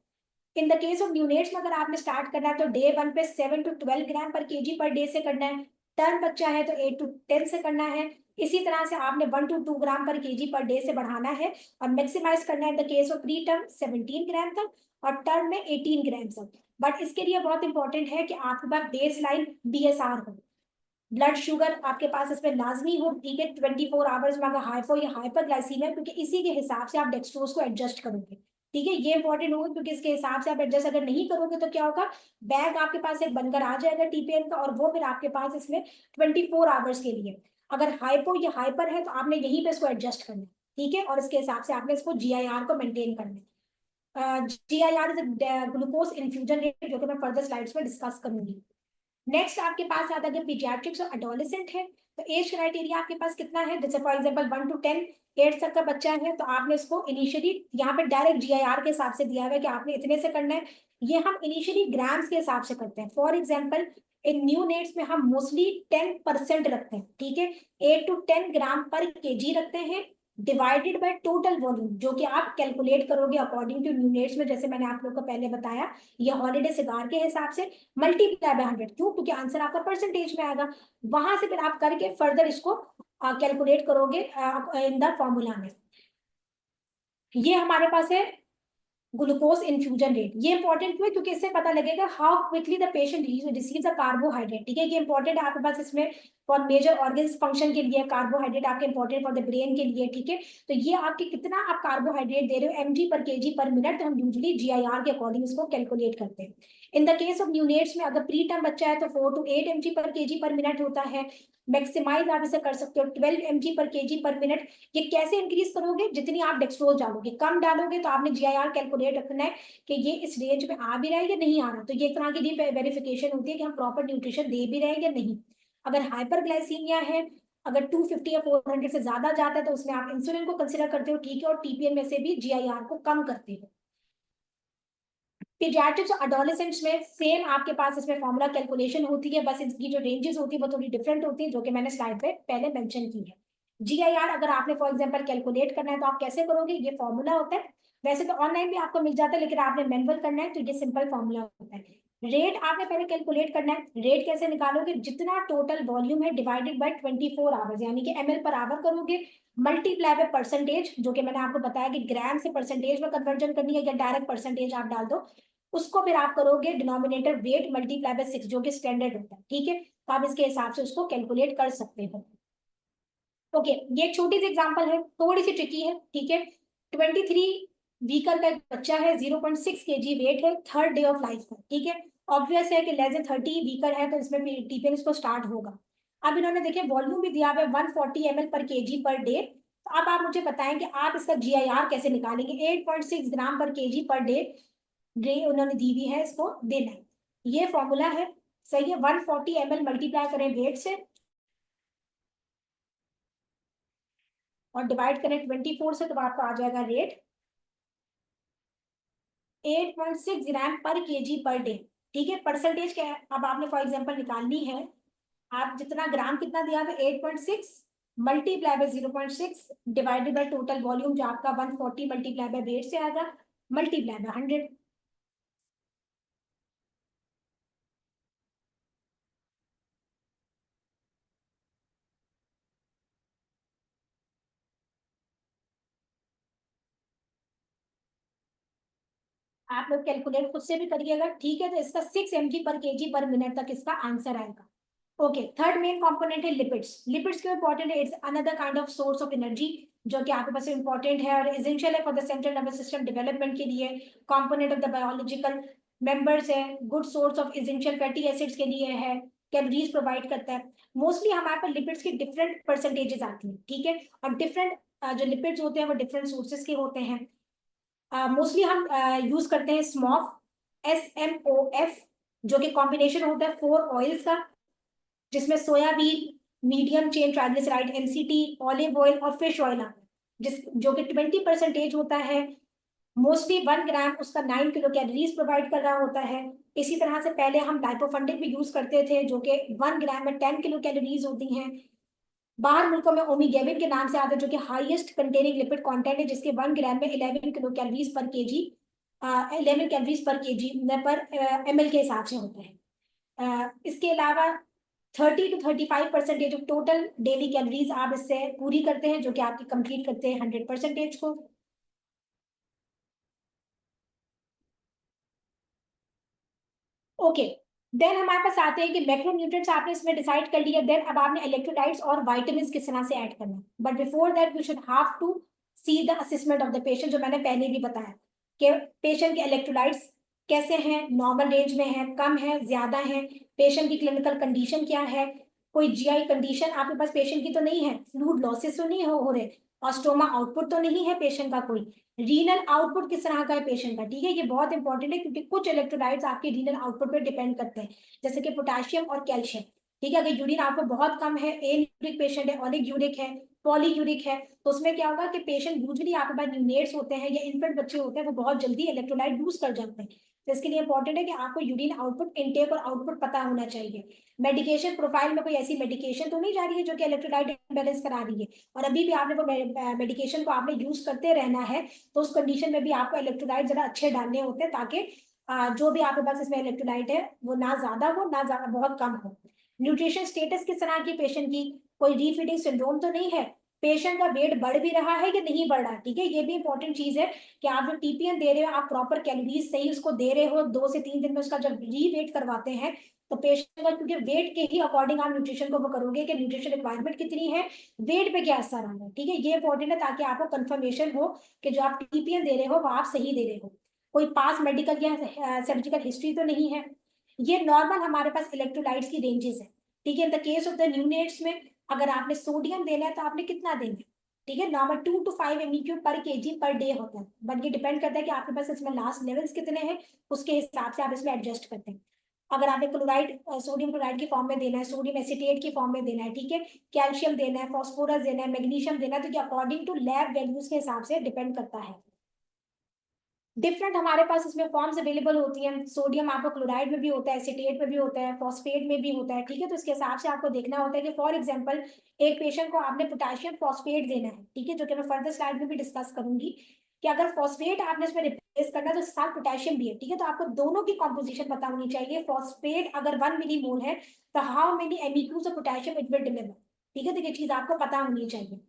In the case of neonates में अगर आपने स्टार्ट करना है तो डे 1 पे 7 to 12 gram per KG per day से करना है, टर्म बच्चा है तो 8 to 10 से करना है। इसी तरह से आपने 1 to 2 gram per KG per day से बढ़ाना है और मैक्सिमाइज करना है in the case of pre term 17 ग्राम तक और टर्म में 18 ग्राम तक। बट इसके लिए बहुत इंपॉर्टेंट है कि आपके पास बेस लाइन बीएसआर हो, ब्लड शुगर आपके पास इसमें लाजमी हो, ठीक है। 24 आवर्स में अगर हाइपो या हाइपरग्लाइसीमिया, क्योंकि इसी के हिसाब से आप डेक्सट्रोज को एडजस्ट करोगे, ठीक है। ये इंपॉर्टेंट होगा क्योंकि इसके हिसाब से आप एडजस्ट अगर नहीं करोगे तो क्या होगा, बैग आपके पास एक बनकर आ जाएगा टीपीएन का और वो फिर आपके पास इसमें 24 आवर्स के लिए अगर हाइपो या हाइपर है तो आपने यहीं पे इसको एडजस्ट करना है, ठीक है। और इसके हिसाब से आपने इसको जीआईआर को मेंटेन करना है। जीआईआर इज ग्लूकोज इन्फ्यूजन रेट, जो कि मैं फर्दर स्लाइड्स में डिस्कस करूंगी। नेक्स्ट आपके पास आता है पीडियाट्रिक्स और एडोलेसेंट है, तो एज क्राइटेरिया आपके पास कितना है, जैसे फॉर एग्जांपल 1 to 10 एज तक का बच्चा है, तो आपने इसको इनिशियली यहाँ पे डायरेक्ट जीआईआर के हिसाब से दिया हुआ है कि आपने इतने से करना है। ये हम इनिशियली ग्राम्स के हिसाब से करते हैं। For example in new nets में हम मोस्टली 10% रखते हैं, ठीक है, 8 to 10 ग्राम पर केजी रखते हैं, डिवाइडेड बाय टोटल वॉल्यूम, जो कि आप कैलकुलेट करोगे अकॉर्डिंग टू न्यू नेट्स में, जैसे मैंने आप लोग को पहले बताया, ये हॉलीडे सिगार के हिसाब से मल्टीप्लाई बाय 100। क्यों? क्योंकि आंसर आपका परसेंटेज में आएगा। वहां से फिर आप करके फर्दर इसको कैलकुलेट करोगे इन द फॉर्मूला में। ये हमारे पास है ग्लूकोज इन्फ्यूजन रेट। ये इंपॉर्टेंट क्यों है? क्योंकि इससे पता लगेगा how quickly the patient receives a carbohydrate, ठीक है, ये इंपॉर्टेंट है आपके पास इसमें फॉर मेजर ऑर्गन्स फंक्शन के लिए, कार्बोहाइड्रेट आपके इंपॉर्टेंट फॉर द ब्रेन के लिए, ठीक है। तो ये आपके कितना आप कार्बोहाइड्रेट दे रहे हो mg पर kg पर मिनट, तो हम यूजुअली जीआईआर के अकॉर्डिंग इसको कैलकुलेट करते हैं। इन द केस ऑफ न्यूनेट्स में अगर प्री टर्म बच्चा है तो 4 to 8 mg पर kg पर मिनट होता है। मैक्सिमाइज आप इसे कर सकते हो 12 mg पर kg पर मिनट। ये कैसे इंक्रीज करोगे? जितनी आप डेक्सट्रोज डालोगे, कम डालोगे तो आपने जीआईआर कैलकुलेट रखना है कि ये इस रेंज में आ भी रहा है या नहीं आ रहा। तो ये एक तरह की वेरिफिकेशन होती है कि हम प्रॉपर न्यूट्रिशन दे भी रहे हैं या नहीं। अगर हाइपरग्लाइसीमिया है, अगर 250 या 400 से ज्यादा जाता है, तो उसमें आप इंसुलिन को कंसिडर करते हो, ठीक है, और टीपीएन में से भी जीआईआर को कम करते हो। पीडियाट्रिक्स और एडोलेसेंट्स में सेम आपके पास इसमें फॉर्मूला कैलकुलेशन होती है, बस इसकी जो रेंजेस होती है वो थोड़ी डिफरेंट होती है, जो कि मैंने स्लाइड पे पहले मेंशन की है। जीआईआर अगर आपने फॉर एग्जांपल कैलकुलेट करना है तो आप कैसे करोगे? ये फॉर्मूला होता है, वैसे तो ऑनलाइन भी आपको मिल जाता है, लेकिन आपने मैनुअल करना है तो ये सिंपल फॉर्मूला होता है। रेट आपने पहले कैलकुलेट करना है। रेट कैसे निकालोगे? जितना टोटल वॉल्यूम है डिवाइडेड बाय 24 आवर्स, यानी कि ml पर आवर करोगे, मल्टीप्लाई बाय परसेंटेज, जो कि मैंने आपको बताया कि ग्राम से परसेंटेज में कन्वर्जन करनी है, या डायरेक्ट परसेंटेज आप डाल दो, उसको फिर आप करोगे डिनोमिनेटर वेट मल्टीप्लाई बाय 6, जो कि स्टैंडर्ड होता है, ठीक है। तो आप इसके हिसाब से उसको कैलकुलेट कर सकते हो। ओके, ये एक छोटी सी एग्जांपल है, थोड़ी सी ट्रिकी है, ठीक है। 23 वीकर का एक बच्चा है, 0.6 kg वेट है, थर्ड डे ऑफ लाइफ का, ठीक है। ऑब्वियस है कि लेस देन 30 वीकर है तो इसमें टीपीएन इसको स्टार्ट होगा। अब इन्होंने देखिए वॉल्यूम भी दिया हुआ है 140 ml पर kg पर डे। तो अब आप मुझे बताएं कि आप इसका जीआईआर कैसे निकालेंगे? 8.6 ग्राम पर kg पर डे उन्होंने दी हुई है, इसको देना है। ये फॉर्मूला है, सही है। 140 ml मल्टीप्लाई करें वेट से और डिवाइड करें 24 से, तो आपका आ जाएगा रेट 8.6 ग्राम पर केजी पर डे, ठीक है। परसेंटेज क्या है? अब आपने फॉर एग्जांपल निकालनी है, आप जितना ग्राम कितना दिया है 8.6 multiply by 0.6 divided by total volume, जो आपका 140 मल्टीप्लाई बाय वेट से आएगा, मल्टीप्लाई बाय 100। आप लोग कैलकुलेट खुद से भी करिएगा, ठीक है। तो इसका 6 mg पर kg पर मिनट तक इसका आंसर आएगा। ओके, थर्ड मेन कंपोनेंट है लिपिड्स। लिपिड्स क्यों इंपॉर्टेंट है? It's another kind of source of energy, जो कि आपके पास इंपॉर्टेंट है और एसेंशियल है for the central nervous system development के लिए। Component of the biological members है, good source of essential fatty acids के लिए है, कैलोरीज प्रोवाइड करता है। मोस्टली हमारे पास लिपिड्स की डिफरेंट परसेंटेजेस आती हैं, ठीक है, और डिफरेंट जो लिपिड्स होते हैं वो डिफरेंट सोर्सेज के होते हैं। मोस्टली हम यूज करते हैं स्मॉफ, SMOF, जो कि कॉम्बिनेशन होता है 4 ऑयल्स का, जिसमें soybean, medium chain triglyceride MCT, olive oil और फिश ऑयल आता है, जो कि 20% होता है। मोस्टली 1 ग्राम उसका 9 किलो कैलोरीज प्रोवाइड कर रहा होता है। इसी तरह से पहले हम लाइपोफंडिक भी यूज करते थे, जो कि 1 ग्राम में 10 किलो कैलोरीज होती हैं। बाहर मुल्कों में ओमीगेविन के नाम से आता है, जो कि हाईएस्ट कंटेनिंग लिपिड कंटेंट है, जिसके 1 ग्राम में 11 किलो कैलोरीज पर केजी 11 कैलोरीज पर केजी पर ml के हिसाब से होता है। इसके अलावा 30 to 35% of total daily calories आप इससे पूरी करते हैं, जो कि आपकी कंप्लीट करते हैं 100% को। ओके, देन हमारे पास आते हैं कि मैक्रोन्यूट्रिएंट्स आपने इसमें डिसाइड कर लिया। देन अब आपने इलेक्ट्रोलाइट्स और विटामिन्स किस तरह से ऐड करना है। But before that you should have to see the assessment of the patient, जो मैंने पहले भी बताया कि पेशेंट के इलेक्ट्रोलाइट्स कैसे हैं, नॉर्मल रेंज में है, कम है, ज्यादा है, पेशेंट की क्लिनिकल कंडीशन क्या है, कोई जीआई कंडीशन आपके पास पेशेंट की तो नहीं है, फ्लूइड लॉसेस तो नहीं हो रहे, ऑस्टोमा आउटपुट तो नहीं है पेशेंट का कोई, रीनल आउटपुट किस तरह का है पेशेंट का, ठीक है, ये बहुत इंपॉर्टेंट है क्योंकि कुछ इलेक्ट्रोलाइट्स आपके रीनल आउटपुट पर डिपेंड करते हैं, जैसे कि पोटेशियम और कैल्शियम, ठीक है। अगर यूरिन आउटपुट बहुत कम है, ए यूरिक पेशेंट है, ऑलिग यूरिक है, पॉली यूरिक है, तो उसमें क्या होगा कि पेशेंट यूजुअली आपके पास न्यूनेट्स होते हैं या इन्फेंट बच्चे होते हैं, वो बहुत जल्दी इलेक्ट्रोलाइट लूज कर जाते हैं। तो इसके लिए इंपॉर्टेंट है कि आपको यूरिन आउटपुट इनटेक और आउटपुट पता होना चाहिए। मेडिकेशन प्रोफाइल में कोई ऐसी मेडिकेशन तो नहीं जा रही है जो कि इलेक्ट्रोलाइट इम्बैलेंस करा रही है, और अभी भी आपने वो मेडिकेशन को आपने यूज करते रहना है, तो उस कंडीशन में भी आपको इलेक्ट्रोलाइट जरा अच्छे डालने होते हैं, ताकि जो भी आपके पास इसमें इलेक्ट्रोलाइट है वो ना ज्यादा हो ना ज्यादा बहुत कम हो। न्यूट्रिशन स्टेटस किस तरह की पेशेंट की, कोई रीफीडिंग सिंड्रोम तो नहीं है, पेशेंट का वेट बढ़ भी रहा है या नहीं बढ़ रहा, ठीक है, ये भी इंपॉर्टेंट चीज है कि आप जो टीपीएन दे रहे हो आप प्रॉपर कैलोरीज सही उसको दे रहे हो, 2 से 3 दिन में उसका जब रीवेट करवाते हैं तो पेशेंट का, क्योंकि वेट के ही अकॉर्डिंग आप न्यूट्रिशन को वो करोगे कि न्यूट्रिशन रिक्वायरमेंट कितनी है, वेट पे क्या असर आ रहा है, ठीक है, ये इंपॉर्टेंट है ताकि आपको कंफर्मेशन हो कि जो आप टीपीएन दे रहे हो वो आप सही दे रहे हो। कोई पास मेडिकल या सर्जिकल हिस्ट्री तो नहीं है। ये नॉर्मल हमारे पास इलेक्ट्रोलाइट्स की रेंजेस है, ठीक है। In the case of the neonates में अगर आपने सोडियम देना है तो आपने कितना देना है, ठीक है, नॉर्मल 2 to 5 MEQ पर केजी पर डे होता है, बट ये डिपेंड करता है कि आपके पास इसमें लास्ट लेवल्स कितने हैं, उसके हिसाब से आप इसमें एडजस्ट करते हैं। अगर आपने क्लोराइड सोडियम क्लोराइड की फॉर्म में देना है, सोडियम एसिटेट की फॉर्म में देना है, ठीक है, कैल्शियम देना है, फॉस्फोरस देना है, मैग्नीशियम देना है, तो ये अकॉर्डिंग टू लैब वैल्यूज के हिसाब से डिपेंड करता है। डिफरेंट हमारे पास इसमें फॉर्म्स अवेलेबल होती हैं, सोडियम आपको क्लोराइड में भी होता है, एसिटेट में भी होता है, फॉस्फेट में भी होता है, ठीक है, तो इसके हिसाब से आपको देखना होता है कि फॉर एग्जांपल एक पेशेंट को आपने पोटेशियम फॉस्फेट देना है, ठीक है, जो कि मैं फर्दर स्लाइड में भी डिस्कस करूंगी कि अगर फॉस्फेट आपने इसमें रिप्लेस करना है तो साथ पोटेशियम भी है, ठीक है, तो आपको दोनों की कॉम्पोजिशन पता होनी चाहिए। फॉस्फेट अगर 1 मिलीमोल है तो how many MEQs of potassium it will deliver, ठीक है, तो ये चीज आपको पता होनी चाहिए।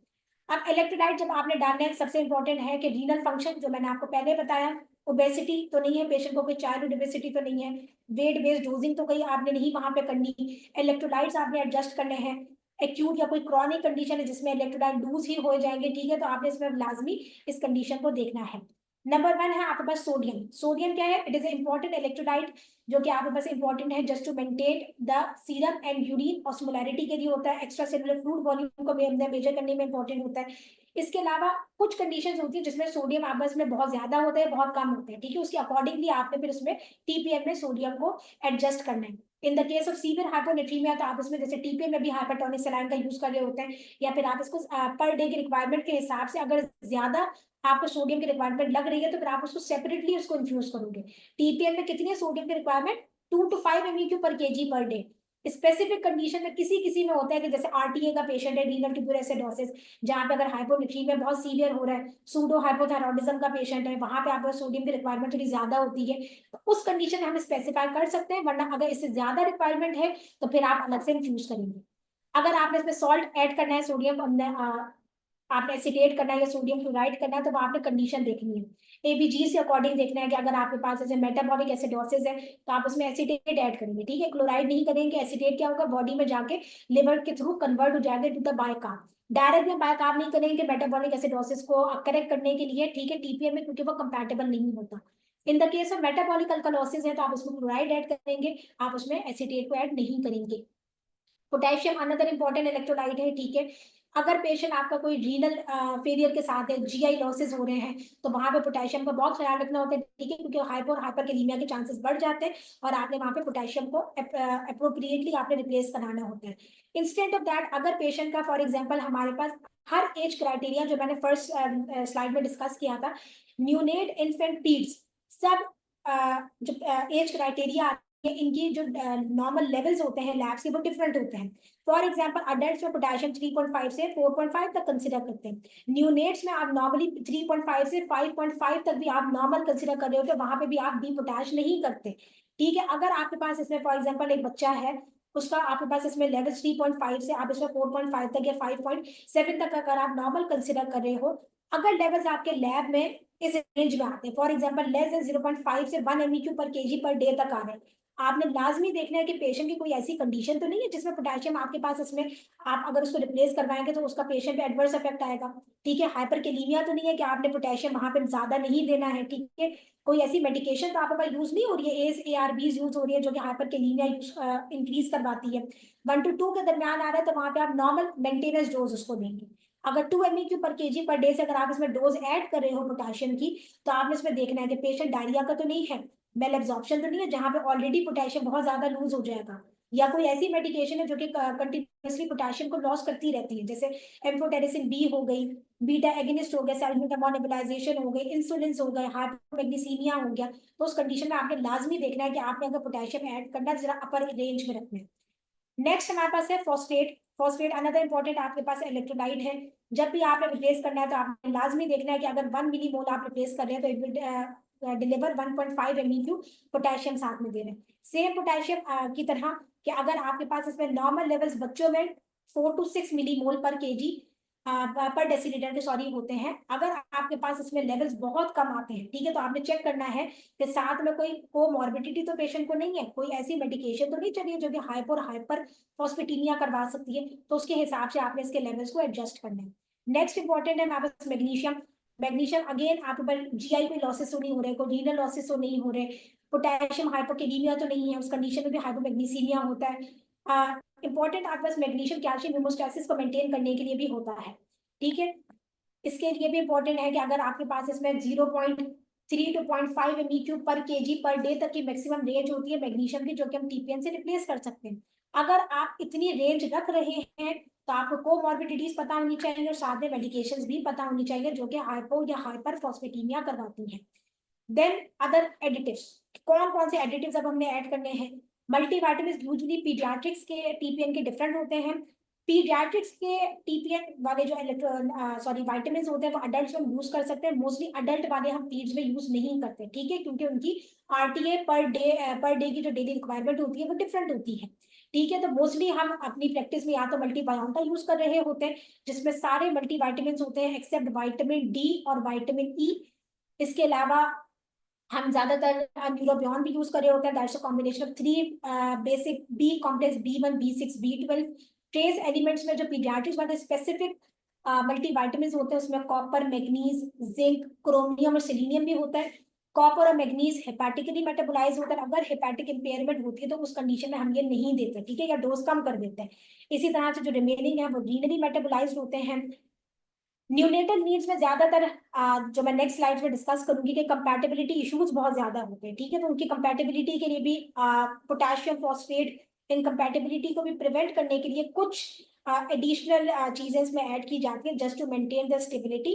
अब इलेक्ट्रोलाइट जब आपने डालना है, सबसे इंपॉर्टेंट है कि रीनल फंक्शन, जो मैंने आपको पहले बताया, ओबेसिटी तो नहीं है पेशेंट को, कोई चाइल्ड ओबेसिटी तो नहीं है, वेट बेस्ड डोजिंग तो कहीं आपने नहीं वहां पे करनी, इलेक्ट्रोलाइट्स आपने एडजस्ट करने हैं, एक्यूट या कोई क्रॉनिक कंडीशन है जिसमें इलेक्ट्रोलाइट लूज ही हो जाएंगे, ठीक है, तो आपने इसमें लाजमी इस कंडीशन को देखना है। नंबर 1 है आपके पास सोडियम। सोडियम क्या है, इट इज इंपॉर्टेंट इलेक्ट्रोलाइट जो कि आपके पास इंपॉर्टेंट है just to maintain the serum and urine osmolarity के लिए होता है, एक्स्ट्रा सेलुलर फ्लूइड वॉल्यूम को मेजर करने में इंपॉर्टेंट होता है। इसके अलावा कुछ कंडीशंस होती है जिसमें सोडियम आपस में बहुत ज्यादा होता है बहुत कम होता है, ठीक है, उसके अकॉर्डिंगली आपने फिर उसमें टीपीएम में सोडियम को एडजस्ट करना है। In the case of severe hyponatraemia तो आप इसमें जैसे टीपीएम में भी हाइपरटोनिक सलाइन का यूज कर रहे होते हैं, या फिर आप इसको पर डे की रिक्वायरमेंट के हिसाब से अगर ज्यादा आपको सोडियम की रिक्वायरमेंट लग रही है तो फिर आप उसको सेपरेटली उसको इन्फ्यूज करोगे। टीपीएम में कितनी है सोडियम की रिक्वायरमेंट, 2 to 5 MEQ पर KG per day. Specific condition में किसी किसी में होता है कि जैसे आरटीए का पेशेंट है, रीनल ट्यूबुलर एसिडोसिस, जहां पे अगर हाइपोनेट्रीमिया बहुत सीवियर हो रहा है, सूडो हाइपोथायरॉइडिज्म का पेशेंट है, वहां पे आपको सोडियम की रिक्वायरमेंट थोड़ी ज्यादा होती है, तो उस कंडीशन में हम स्पेसिफाई कर सकते हैं, वरना अगर इससे ज्यादा रिक्वायरमेंट है तो फिर आप अलग से इन्फ्यूज करेंगे। अगर आपने इसमें सॉल्ट ऐड करना है, सोडियम आपने एसिटेट करना है या सोडियम क्लोराइड करना है, तो आपने कंडीशन देखनी है, एबीजी से अकॉर्डिंग देखना है कि अगर आपके पास जैसे मेटाबॉलिक एसिडोसिस है तो आप उसमें एसिटेट ऐड करेंगे, ठीक है, क्लोराइड नहीं करेंगे। एसिटेट क्या होगा, बॉडी में जाके लिवर के थ्रू कन्वर्ट हो जाएगा टू द बायकार्ब, डायरेक्ट में बायकार्ब नहीं करेंगे मेटाबॉलिक एसिडोसिस को करेक्ट करने के लिए, ठीक है, टीपीएम में, क्योंकि वो कंपैटिबल नहीं होता। इन the case of metabolic alkalosis है तो आप उसमें क्लोराइड ऐड करेंगे, आप उसमें एसिटेट को ऐड नहीं करेंगे। पोटेशियम अनदर इंपॉर्टेंट इलेक्ट्रोलाइट है, ठीक है, अगर पेशेंट आपका कोई रीनल फेलियर के साथ है, जीआई लॉसेस हो रहे हैं, तो वहां पे पोटेशियम का बहुत ख्याल रखना होता है, ठीक है, क्योंकि हाइपो और हाइपरकेलेमिया के चांसेस बढ़ जाते हैं और आपने वहां पे पोटेशियम को अप्रोप्रिएटली आपने रिप्लेस कराना होता है। इंस्टेंट ऑफ दैट अगर पेशेंट का फॉर एग्जाम्पल हमारे पास हर एज क्राइटेरिया जो मैंने फर्स्ट स्लाइड में डिस्कस किया था, न्यूनेट इन्फेंट पीड्स सब जो एज क्राइटेरिया इनकी जो नॉर्मल लेवल्स होते हैं लैब्स के वो डिफरेंट होते हैं। फॉर एग्जांपल अडल्ट्स में पोटेशियम 3.5 से 4.5 तक कंसीडर करते हैं, न्यूनेट्स में आप नॉर्मली 3.5 से 5.5 तक भी आप नॉर्मल कंसीडर कर रहे हो, तो वहां पे भी आप डी पोटैश नहीं करते, ठीक है। अगर आपके पास इसमें फॉर एग्जाम्पल एक बच्चा है, उसका आपके पास इसमें लेवल 3.5 से आप इसमें 4.5 तक या 5.7 तक अगर आप नॉर्मल कंसीडर कर रहे हो, अगर लेवल्स आपके लैब में इस रेंज में आते हैं, फॉर एग्जांपल लेस देन 0.5 से 1 MEQ पर केजी पर डे तक आ रहे हैं, आपने लाजमी देखना है कि पेशेंट की कोई ऐसी कंडीशन तो नहीं है जिसमें पोटेशियम आपके पास इसमें आप अगर उसको रिप्लेस करवाएंगे तो उसका पेशेंट पे एडवर्स इफेक्ट आएगा, ठीक है। हाइपरकेलेमिया तो नहीं है कि आपने पोटेशियम वहां पे ज्यादा नहीं देना है, ठीक है, कोई ऐसी मेडिकेशन तो आपके पास यूज नहीं हो रही है, एस ARBs यूज हो रही है जो कि हाइपरकेलेमिया इंक्रीज करवाती है, 1 to 2 के दरमियान आ रहा है तो वहां पे आप नॉर्मल मेंटेनेंस डोज उसको देंगे। अगर 2 mg पर kg पर डे से अगर आप इसमें डोज ऐड कर रहे हो पोटेशियम की, तो आपने इसमें देखना है कि पेशेंट डायरिया का तो नहीं है, मेल एब्जॉर्प्शन तो नहीं है जहां पे ऑलरेडी पोटेशियम बहुत ज्यादा लूज हो जाएगा, या कोई ऐसी मेडिकेशन है जो कि कंटिन्यूसली पोटेशियम को लॉस करती रहती है, जैसे एम्फोटेरिसिन बी हो गई, बीटा एगोनिस्ट हो गया, सैल्ब्यूटामॉल नेबुलाइजेशन हो गई, इंसुलिन हो गए, हाइपोमैग्नीसीमिया हो गया, तो उस कंडीशन में आपने लाजमी देखना है कि आपने अगर पोटेशियम ऐड करना है जरा अपर रेंज में रखना है। नेक्स्ट हमारे पास है फॉस्फेट। फॉस्फेट अनदर इंपॉर्टेंट आपके पास इलेक्ट्रोलाइट है। जब भी आपने रिप्लेस करना है तो आपने लाजमी देखना है कि अगर 1 मिलीमोल आप रिप्लेस कर रहे हैं तो it will deliver 1.5 mEq potassium साथ में दे रहे हैं। सेम पोटेशियम की तरह कि अगर आपके पास इसमें नॉर्मल लेवल्स बच्चों में 4 to 6 मिलीमोल पर केजी पर डेसीलीटर के सॉरी होते हैं, अगर आपके पास इसमें लेवल्स बहुत कम आते हैं, ठीक है, तो आपने चेक करना है कि साथ में कोई कोमॉर्बिडिटी तो पेशेंट को नहीं है, कोई ऐसी मेडिकेशन तो नहीं चलिए जो कि हाइपर फॉस्फेटीमिया करवा सकती है, तो उसके हिसाब से आपने इसके लेवल्स को एडजस्ट करना है। नेक्स्ट इंपॉर्टेंट है हमारे पास मैग्नीशियम। मैग्नीशियम अगेन आपके पास जीआई कोई लॉसेस तो नहीं हो रहे, कोई रीनल लॉसेस तो नहीं हो रहे, पोटेशियम हाइपोकेलीमिया तो नहीं है, उस कंडीशन में भी हाइपोमैग्नीसीमिया होता है। इंपॉर्टेंट आपके पास मैग्नीशियम कैल्शियम होमोस्टैसिस को मेंटेन करने के लिए भी होता है, ठीक है। इसके लिए भी इंपॉर्टेंट है कि अगर आपके पास इसमें 0.3 to 0.5 mEq पर केजी पर डे तक की मैक्सिमम रेंज होती है मैग्नीशियम की, जो कि हम टीपीएन से रिप्लेस कर सकते हैं। अगर आप इतनी रेंज रख रहे हैं तो आपको कोमॉर्बिडिटीज पता होनी चाहिए और साथ में मेडिकेशंस भी पता होनी चाहिए जो कि हाइपो या हाइपर फॉस्फेटीमिया करवाती हैं। देन अदर एडिटिव्स, कौन कौन से एडिटिव्स अब हमने ऐड करने हैं। मल्टीविटामिन यूजुअली पीडियाट्रिक्स के टीपीएन के डिफरेंट होते हैं। पीडियाट्रिक्स के टीपीएन वाले जो विटामिन होते हैं वो अडल्ट में यूज कर सकते हैं, मोस्टली अडल्ट वाले हम पीड्स में यूज नहीं करते, ठीक है, क्योंकि उनकी आरटीए पर डे की जो डेली रिक्वायरमेंट होती है वो डिफरेंट होती है, ठीक है। तो मोस्टली हम अपनी प्रैक्टिस में या तो मल्टीबायोन का यूज कर रहे होते हैं जिसमें सारे मल्टीविटामिन होते हैं एक्सेप्ट विटामिन डी और विटामिन ई। इसके अलावा हम ज्यादातर न्यूरोबियन भी यूज कर रहे होते हैं, that's a combination of 3 basic B complex B1 B6 B12 trace elements में जो पीडियाट्रिक्स वाले स्पेसिफिक मल्टीविटामिन होते हैं उसमें कॉपर, मैग्नीज, जिंक, क्रोमियम और सेलेनियम भी होता है। कॉपर और मैग्नीज हेपाटिकली मेटाबोलाइज होता है, अगर हेपाटिक इंपेयरमेंट होती है तो उस कंडीशन में हम ये नहीं देते, ठीक है, या डोज कम कर देते हैं। इसी तरह से जो रिमेनिंग है वो रीनली मेटाबोलाइज होते हैं। न्यूनेटल नीड्स में ज्यादातर जो मैं नेक्स्ट स्लाइड में डिस्कस करूंगी कि कंपैटिबिलिटी इश्यूज बहुत ज्यादा होते हैं, ठीक है, तो उनकी कंपैटिबिलिटी के लिए भी पोटेशियम फॉस्फेट इनकम्पैटिबिलिटी को भी प्रिवेंट करने के लिए कुछ एडिशनल चीजें इसमें ऐड की जाती है just to maintain the stability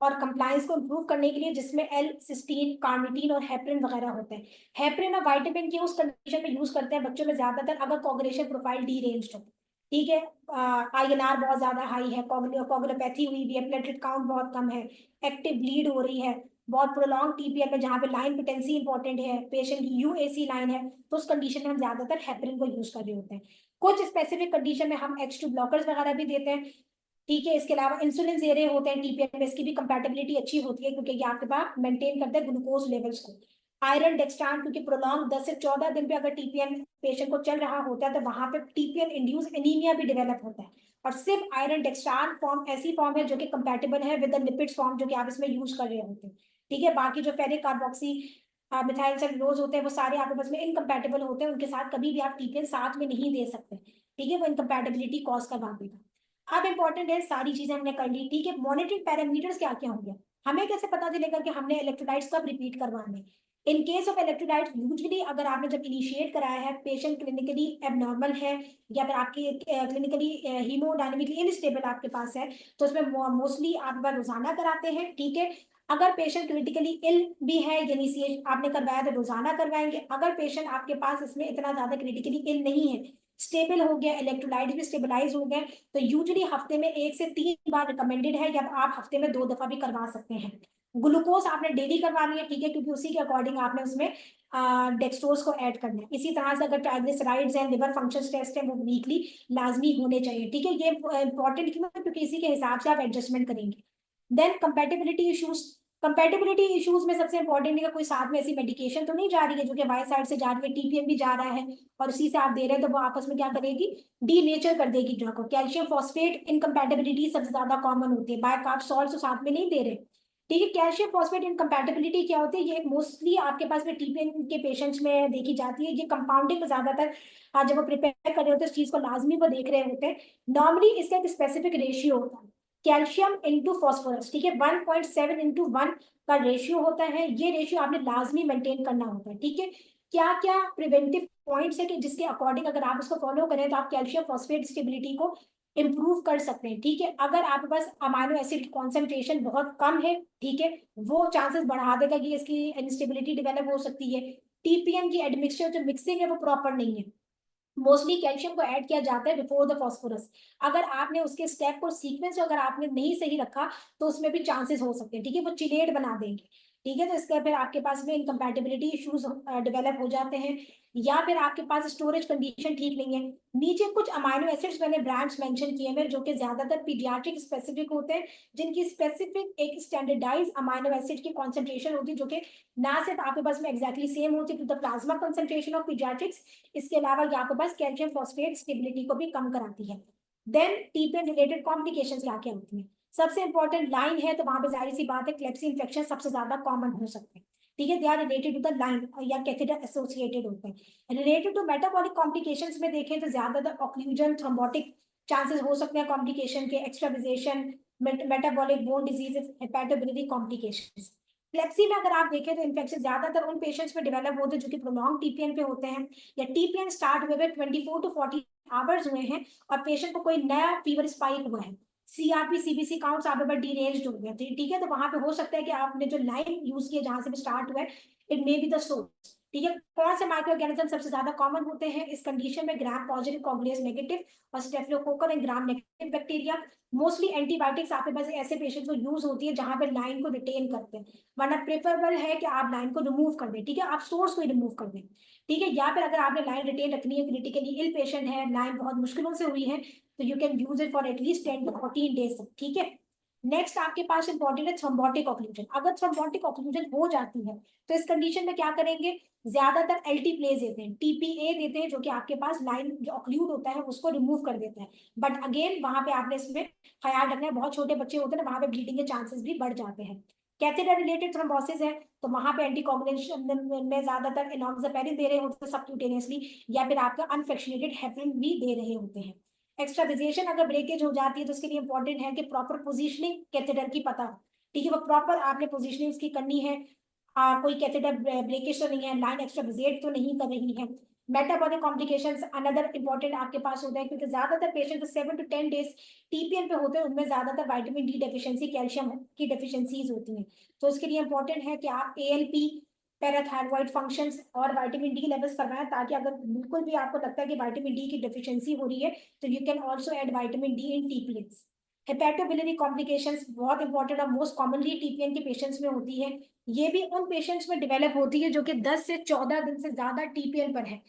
और कंप्लायंस को इम्प्रूव करने के लिए, जिसमें एल सिस्टीन, कार्निटीन और हेपरिन वगैरह होते हैं। हेपरिन और विटामिन की उस कंडीशन में यूज करते हैं बच्चों में ज्यादातर अगर कोगुलेशन प्रोफाइल डी रेंज हो, ठीक है, आईएनआर बहुत ज्यादा हाई है, कोगुलोपैथी हुई भी है, प्लेटलेट काउंट बहुत कम है, एक्टिव ब्लीड हो रही है, बहुत प्रोलॉन्ग टीपीएल में जहाँ पे लाइन पेटेंसी इंपॉर्टेंट है, पेशेंट की यूएसी लाइन है, तो उस कंडीशन में हम ज्यादातर हेपरिन को यूज कर रहे होते हैं। कुछ स्पेसिफिक कंडीशन में हम H2 ब्लॉकर्स वगैरह भी देते हैं, ठीक है। इसके अलावा इंसुलिन दे रहे होते हैं टीपीएन में, इसकी भी कंपैटिबिलिटी अच्छी होती है क्योंकि ये आपके पास मेंटेन करते हैं ग्लूकोज लेवल्स को। आयरन डेक्सट्रान क्योंकि प्रोलॉन्ग 10 से 14 दिन पे अगर टीपीएन पेशेंट को चल रहा होता है तो वहां पे टीपीएन इंड्यूस एनीमिया भी डेवलप होता है, और सिर्फ आयरन डेक्सट्रान फॉर्म ऐसी फॉर्म है जो कि कंपैटिबल है विद द लिपिड्स फॉर्म जो कि आप इसमें यूज कर रहे होते हैं, ठीक है। बाकी जो फेरिक कार्बोक्सी मिथाइल सेलुलोज होते हैं वो सारे आपके पास में इनकम्पैटिबल होते हैं, उनके साथ कभी भी आप टीपीएन साथ में नहीं दे सकते, ठीक है, वो इनकम्पैटिबिलिटी कॉज करवा देगा। अब इंपॉर्टेंट है, सारी चीजें हमने कर ली, ठीक है। मॉनिटरिंग पैरामीटर्स क्या क्या होंगे, हमें कैसे पता चलेगा कि हमने इलेक्ट्रोलाइट्स कब रिपीट करवाने। इन केस ऑफ इलेक्ट्रोलाइट्स यूजुअली अगर आपने जब इनिशिएट कराया है पेशेंट क्लिनिकली एबनॉर्मल है या फिर आपकी क्लिनिकली हीमोडायनामिकली इनस्टेबल आपके पास है तो उसमें मोस्टली आप बार रोजाना कराते हैं, ठीक है। अगर पेशेंट क्रिटिकली इल भी है इनिशिएट आपने करवाया तो रोजाना करवाएंगे। अगर पेशेंट आपके पास इसमें इतना ज्यादा क्रिटिकली इल नहीं है, स्टेबल हो गया, इलेक्ट्रोलाइट भी स्टेबलाइज हो गए, तो यूजुअली हफ्ते में 1 से 3 बार रिकमेंडेड है, या आप हफ्ते में 2 दफा भी करवा सकते हैं। ग्लूकोज आपने डेली करवानी है, ठीक है, क्योंकि उसी के अकॉर्डिंग आपने उसमें डेक्सट्रोज को ऐड करना है। इसी तरह से अगर triglycerides and liver function test है वो वीकली लाजमी होने चाहिए, ठीक है। ये इंपॉर्टेंट क्यों है, क्योंकि इसी के हिसाब से आप एडजस्टमेंट करेंगे। Then compatibility issues, compatibility issues में सबसे इंपॉर्टेंट है कोई साथ में ऐसी मेडिकेशन तो नहीं जा रही है जो कि वाई साइड से जा रही है, टीपीएम भी जा रहा है और उसी से आप दे रहे हैं, तो वो आपस में क्या करेगी, डी नेचर कर देगी ड्रग को। कैल्शियम फॉस्फेट इनकम्पैटिबिलिटी सबसे ज्यादा कॉमन होती है, बाय कार्ब सॉल्ट तो साथ में नहीं दे रहे, ठीक है। कैल्शियम फॉस्फेट इनकम्पैटिबिलिटी क्या होती है, ये मोस्टली आपके पास में टीपीएन के पेशेंट्स में देखी जाती है। ये कंपाउंडिंग में ज्यादातर जब वो प्रिपेयर कर रहे होते हैं इस चीज को लाजमी वो देख रहे होते हैं। नॉर्मली इसका एक स्पेसिफिक रेशियो होता है, कैल्शियम इंटू फॉस्फोरस, ठीक है, 1.7:1 का रेशियो होता है। ये रेशियो आपने लाजमी मेंटेन करना होता है, ठीक है। क्या क्या प्रिवेंटिव पॉइंट्स है कि जिसके अकॉर्डिंग अगर आप उसको फॉलो करें तो आप कैल्शियम फॉस्फेट स्टेबिलिटी को इम्प्रूव कर सकते हैं, ठीक है। अगर आपके पास अमाइनो एसिड की कॉन्सेंट्रेशन बहुत कम है, ठीक है, वो चांसेस बढ़ा देगा कि इसकी इंस्टेबिलिटी डेवलप हो सकती है। टीपीएन की एडमिक्सचर जो मिक्सिंग है वो प्रॉपर नहीं है। मोस्टली कैल्शियम को ऐड किया जाता है बिफोर द फॉस्फोरस। अगर आपने उसके स्टेप को सीक्वेंस अगर आपने नहीं सही रखा तो उसमें भी चांसेस हो सकते हैं, ठीक है, वो चिलेट बना देंगे, ठीक है। तो इसके फिर आपके पास में इनकम्पैटिबिलिटी इश्यूज डेवलप हो जाते हैं, या फिर आपके पास स्टोरेज कंडीशन ठीक नहीं है। नीचे कुछ अमाइनो एसिड्स मैंने ब्रांड्स मेंशन किए हैं जो कि ज्यादातर पीडियाट्रिक स्पेसिफिक होते हैं, जिनकी स्पेसिफिक एक स्टैंडर्डाइज अमाइनो एसिड की कॉन्सेंट्रेशन होती है जो कि ना सिर्फ आपके पास में एग्जैक्टली सेम होती है to the plasma concentration of paediatrics, इसके अलावा ये आपके पास कैल्शियम फॉस्फेट स्टेबिलिटी को भी कम कराती है। देन टीपीएन रिलेटेड कॉम्प्लिकेशन क्या क्या होती है। सबसे इंपॉर्टेंट लाइन है तो वहां पे जाहिर सी बात है क्लेप्सी इन्फेक्शन सबसे ज्यादा कॉमन हो सकते हैं, ठीक है। They are related to the line या कैथेटर एसोसिएटेड होते हैं। रिलेटेड टू मेटाबॉलिक कॉम्प्लिकेशंस में देखें तो ज्यादातर ऑक्लूजन थ्रोम्बोटिक चांसेस हो सकते हैं कॉम्प्लिकेशन के, extravasation, metabolic bone diseases, hepatobiliary complications. Flexi में अगर आप देखें तो इन्फेक्शन ज्यादातर उन पेशेंट्स में डेवलप होते हैं जो कि प्रोलॉन्ग टीपीएन पे होते हैं, या टीपीएन स्टार्ट हुए 24 to 40 आवर्स हुए हैं और पेशेंट को कोई नया फीवर स्पाइक हुआ है, सीआरपी सीबीसी काउंट्स आप बार डीरेंज्ड हो गया, ठीक है। तो वहां पे हो सकता है कि आपने जो लाइन यूज की है जहां से भी स्टार्ट हुआ है, it may be the source, ठीक है। कौन से माइक्रो ऑर्गेनिज्म सबसे ज्यादा कॉमन होते हैं इस कंडीशन में, ग्राम पॉजिटिव, कॉग्लेस नेगेटिव और staphylococcal and gram negative bacteria. Mostly antibiotics आपके पास ऐसे पेशेंट को यूज होती है जहां पे लाइन को रिटेन करते हैं, वरना प्रेफरेबल है कि आप लाइन को रिमूव कर दें, ठीक है, आप सोर्स को रिमूव कर दें, ठीक है। या फिर अगर आपने लाइन रिटेन रखनी है, क्रिटिकली इल पेशेंट है, लाइन बहुत मुश्किलों से हुई है, तो you can use it for at least 10 to 14 days, ठीक है। नेक्स्ट आपके पास इंपॉर्टेंट है थ्रोम्बोटिक ऑक्लूजन। अगर थ्रोम्बोटिक ऑक्लूजन हो जाती है तो इस कंडीशन में क्या करेंगे, ज्यादातर एल्टीप्लेज देते हैं, टीपीए देते हैं, जो कि आपके पास लाइन जो ऑक्लूड होता है उसको रिमूव कर देता है। बट अगेन वहां पे आपने इसमें ख्याल रखना है, बहुत छोटे बच्चे होते हैं ना, वहां पे ब्लीडिंग के चांसेस भी बढ़ जाते हैं। कैथेटर रिलेटेड थ्रोम्बोसिस है तो वहां पे एंटीकोगुलेशन में ज्यादातर एनॉक्सापेरिन दे रहे होते हैं सबक्यूटेनियसली, या फिर आपका अनफ्रैक्शनेटेड हेपरिन भी दे रहे होते हैं। एक्स्ट्राविजेशन अगर ब्रेकेज हो जाती है तो उसके लिए इंपॉर्टेंट है कि प्रॉपर पोजीशनिंग कैथेटर की पता हो, ठीक है, वो प्रॉपर आपने पोजीशनिंग इसकी करनी है। कोई कैथेटर ब्रेकेज तो नहीं है, लाइन एक्स्ट्राविजेट तो नहीं कर रही है। मेटाबॉलिक कॉम्प्लिकेशंस अनदर इंपॉर्टेंट आपके पास होता है, क्योंकि ज्यादातर पेशेंट 7 to 10 डेज टीपीएन पे होते हैं, उनमें ज्यादातर विटामिन डी डेफिशिएंसी, कैल्शियम की डेफिशिएंसीज होती हैं। तो इसके लिए इंपॉर्टेंट है कि आप एएलपी, पैराथायरॉइड फंक्शंस और विटामिन डी लेवल्स करवाएं, ताकि अगर बिल्कुल भी आपको लगता है कि विटामिन डी की डेफिशिएंसी हो रही है तो you can also add vitamin D in TPNs. Hepatobiliary complications बहुत इंपॉर्टेंट और मोस्ट कॉमनली टीपीएन के पेशेंट्स में होती है। ये भी उन पेशेंट्स में डेवलप होती है जो कि 10 से 14 दिन से ज्यादा टीपीएन पर है,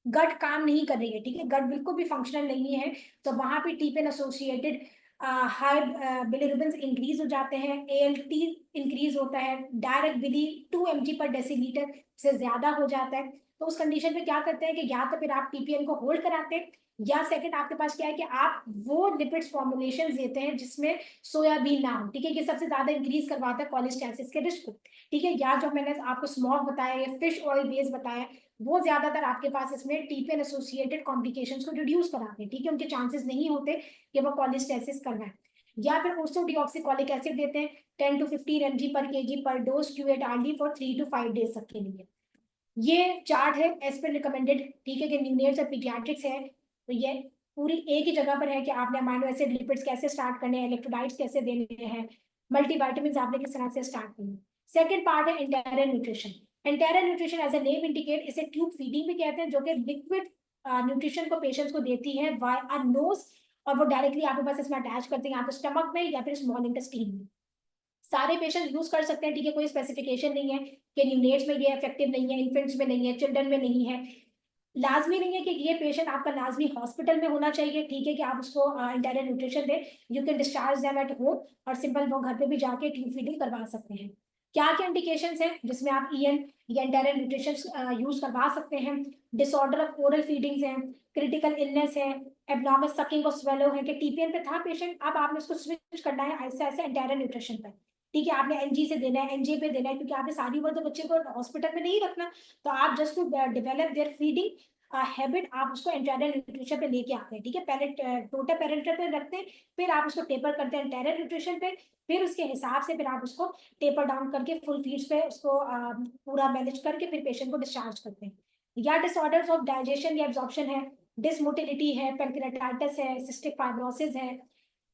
गट काम नहीं कर रही है, ठीक है, गट बिल्कुल भी फंक्शनल नहीं है, तो वहां पे TPN associated high bilirubin increase हो जाते हैं, एएलटी इंक्रीज होता है, डायरेक्ट बिली 2 mg पर डेसीलीटर से ज्यादा हो जाता है। तो उस कंडीशन में क्या करते हैं कि या तो फिर आप टीपीएन को होल्ड कराते हैं, या सेकंड आपके पास क्या है कि आप वो लिपिड्स फॉर्मुलेशन देते हैं जिसमें सोयाबीन ना हो, ठीक है, ये सबसे ज्यादा इंक्रीज करवाता है कोलेस्टेसिस के रिस्क को, ठीक है। या जो मैंने आपको स्मॉग बताया या फिश ऑयल बेस बताया, वो ज्यादातर आपके पास इसमें टीपीएन एसोसिएटेड कॉम्प्लिकेशंस को रिड्यूस कराते हैं, ठीक है, उनके चांसेस नहीं होते कि वो कोलेस्टेसिस करना है। या फिर ursodeoxycholic एसिड देते हैं 10 to 15 mg पर kg पर dose Q8 RD for 3 to 5 days तक के लिए। ये चार्ट है एज पर रिकमेंडेड, ठीक है, कि न्यूनेट्स और पीडियाट्रिक्स है, तो ये पूरी एक ही जगह पर है कि आपने अमाइनो एसिड लिपिड्स कैसे स्टार्ट करने हैं, इलेक्ट्रोलाइट्स कैसे देने हैं, मल्टीविटामिन आपने किस तरह से स्टार्ट करनी है। सेकंड पार्ट है enteral nutrition. Enteral nutrition as a name indicate, इसे ट्यूब फीडिंग भी कहते हैं, जो कि लिक्विड न्यूट्रिशन को पेशेंट्स को देती है बाय अ नोज, और वो डायरेक्टली आपके पास इसमें अटैच करते हैं, यहाँ पे स्टमक में या फिर स्मॉल इंटेस्टाइन में। सारे पेशेंट यूज कर सकते हैं, ठीक है, कोई स्पेसिफिकेशन नहीं है कि न्यूनेट्स में ये इफेक्टिव नहीं है, इन्फेंट्स में नहीं है, चिल्ड्रन में नहीं है। लाजमी नहीं है कि ये पेशेंट आपका लाजमी हॉस्पिटल में होना चाहिए, ठीक है, कि आप उसको इंटायर न्यूट्रिशन दें, you can discharge them at home, और सिंपल वो घर पे भी जाके ट्यूब फीडिंग करवा सकते हैं। क्या क्या इंडिकेशंस हैं जिसमें आप ईएन या इंटायर न्यूट्रिशन यूज करवा सकते हैं। डिसऑर्डर ऑफ ओरल फीडिंग्स हैं, क्रिटिकल इलनेस है, एब्नॉर्मल सकिंग और स्वेलो है, कि टीपीएन पे था पेशेंट, अब आपने उसको स्विच करना है ऐसे ऐसे इंटायर न्यूट्रिशन पर। ठीक है, आपने एनजी से देना है, एनजे पे देना है, क्योंकि आपने सारी उम्र तो बच्चे को हॉस्पिटल में नहीं रखना, तो आप just to develop their feeding habit आप उसको एंटेरियर न्यूट्रिशन पे लेके आते हैं। ठीक है, पहले टोटल पेरेंटल पे रखते हैं, फिर आप उसको टेपर करते हैं एंटेरियर न्यूट्रिशन पे, फिर उसके हिसाब से फिर आप उसको टेपर डाउन करके फुल फीड्स पे उसको पूरा मैनेज करके फिर पेशेंट को डिस्चार्ज करते हैं। या डिसऑर्डर्स ऑफ डाइजेशन या एब्जॉर्प्शन है, डिसमोटिलिटी है, पैनक्रेटाइटिस है, सिस्टिक फाइब्रोसिस है,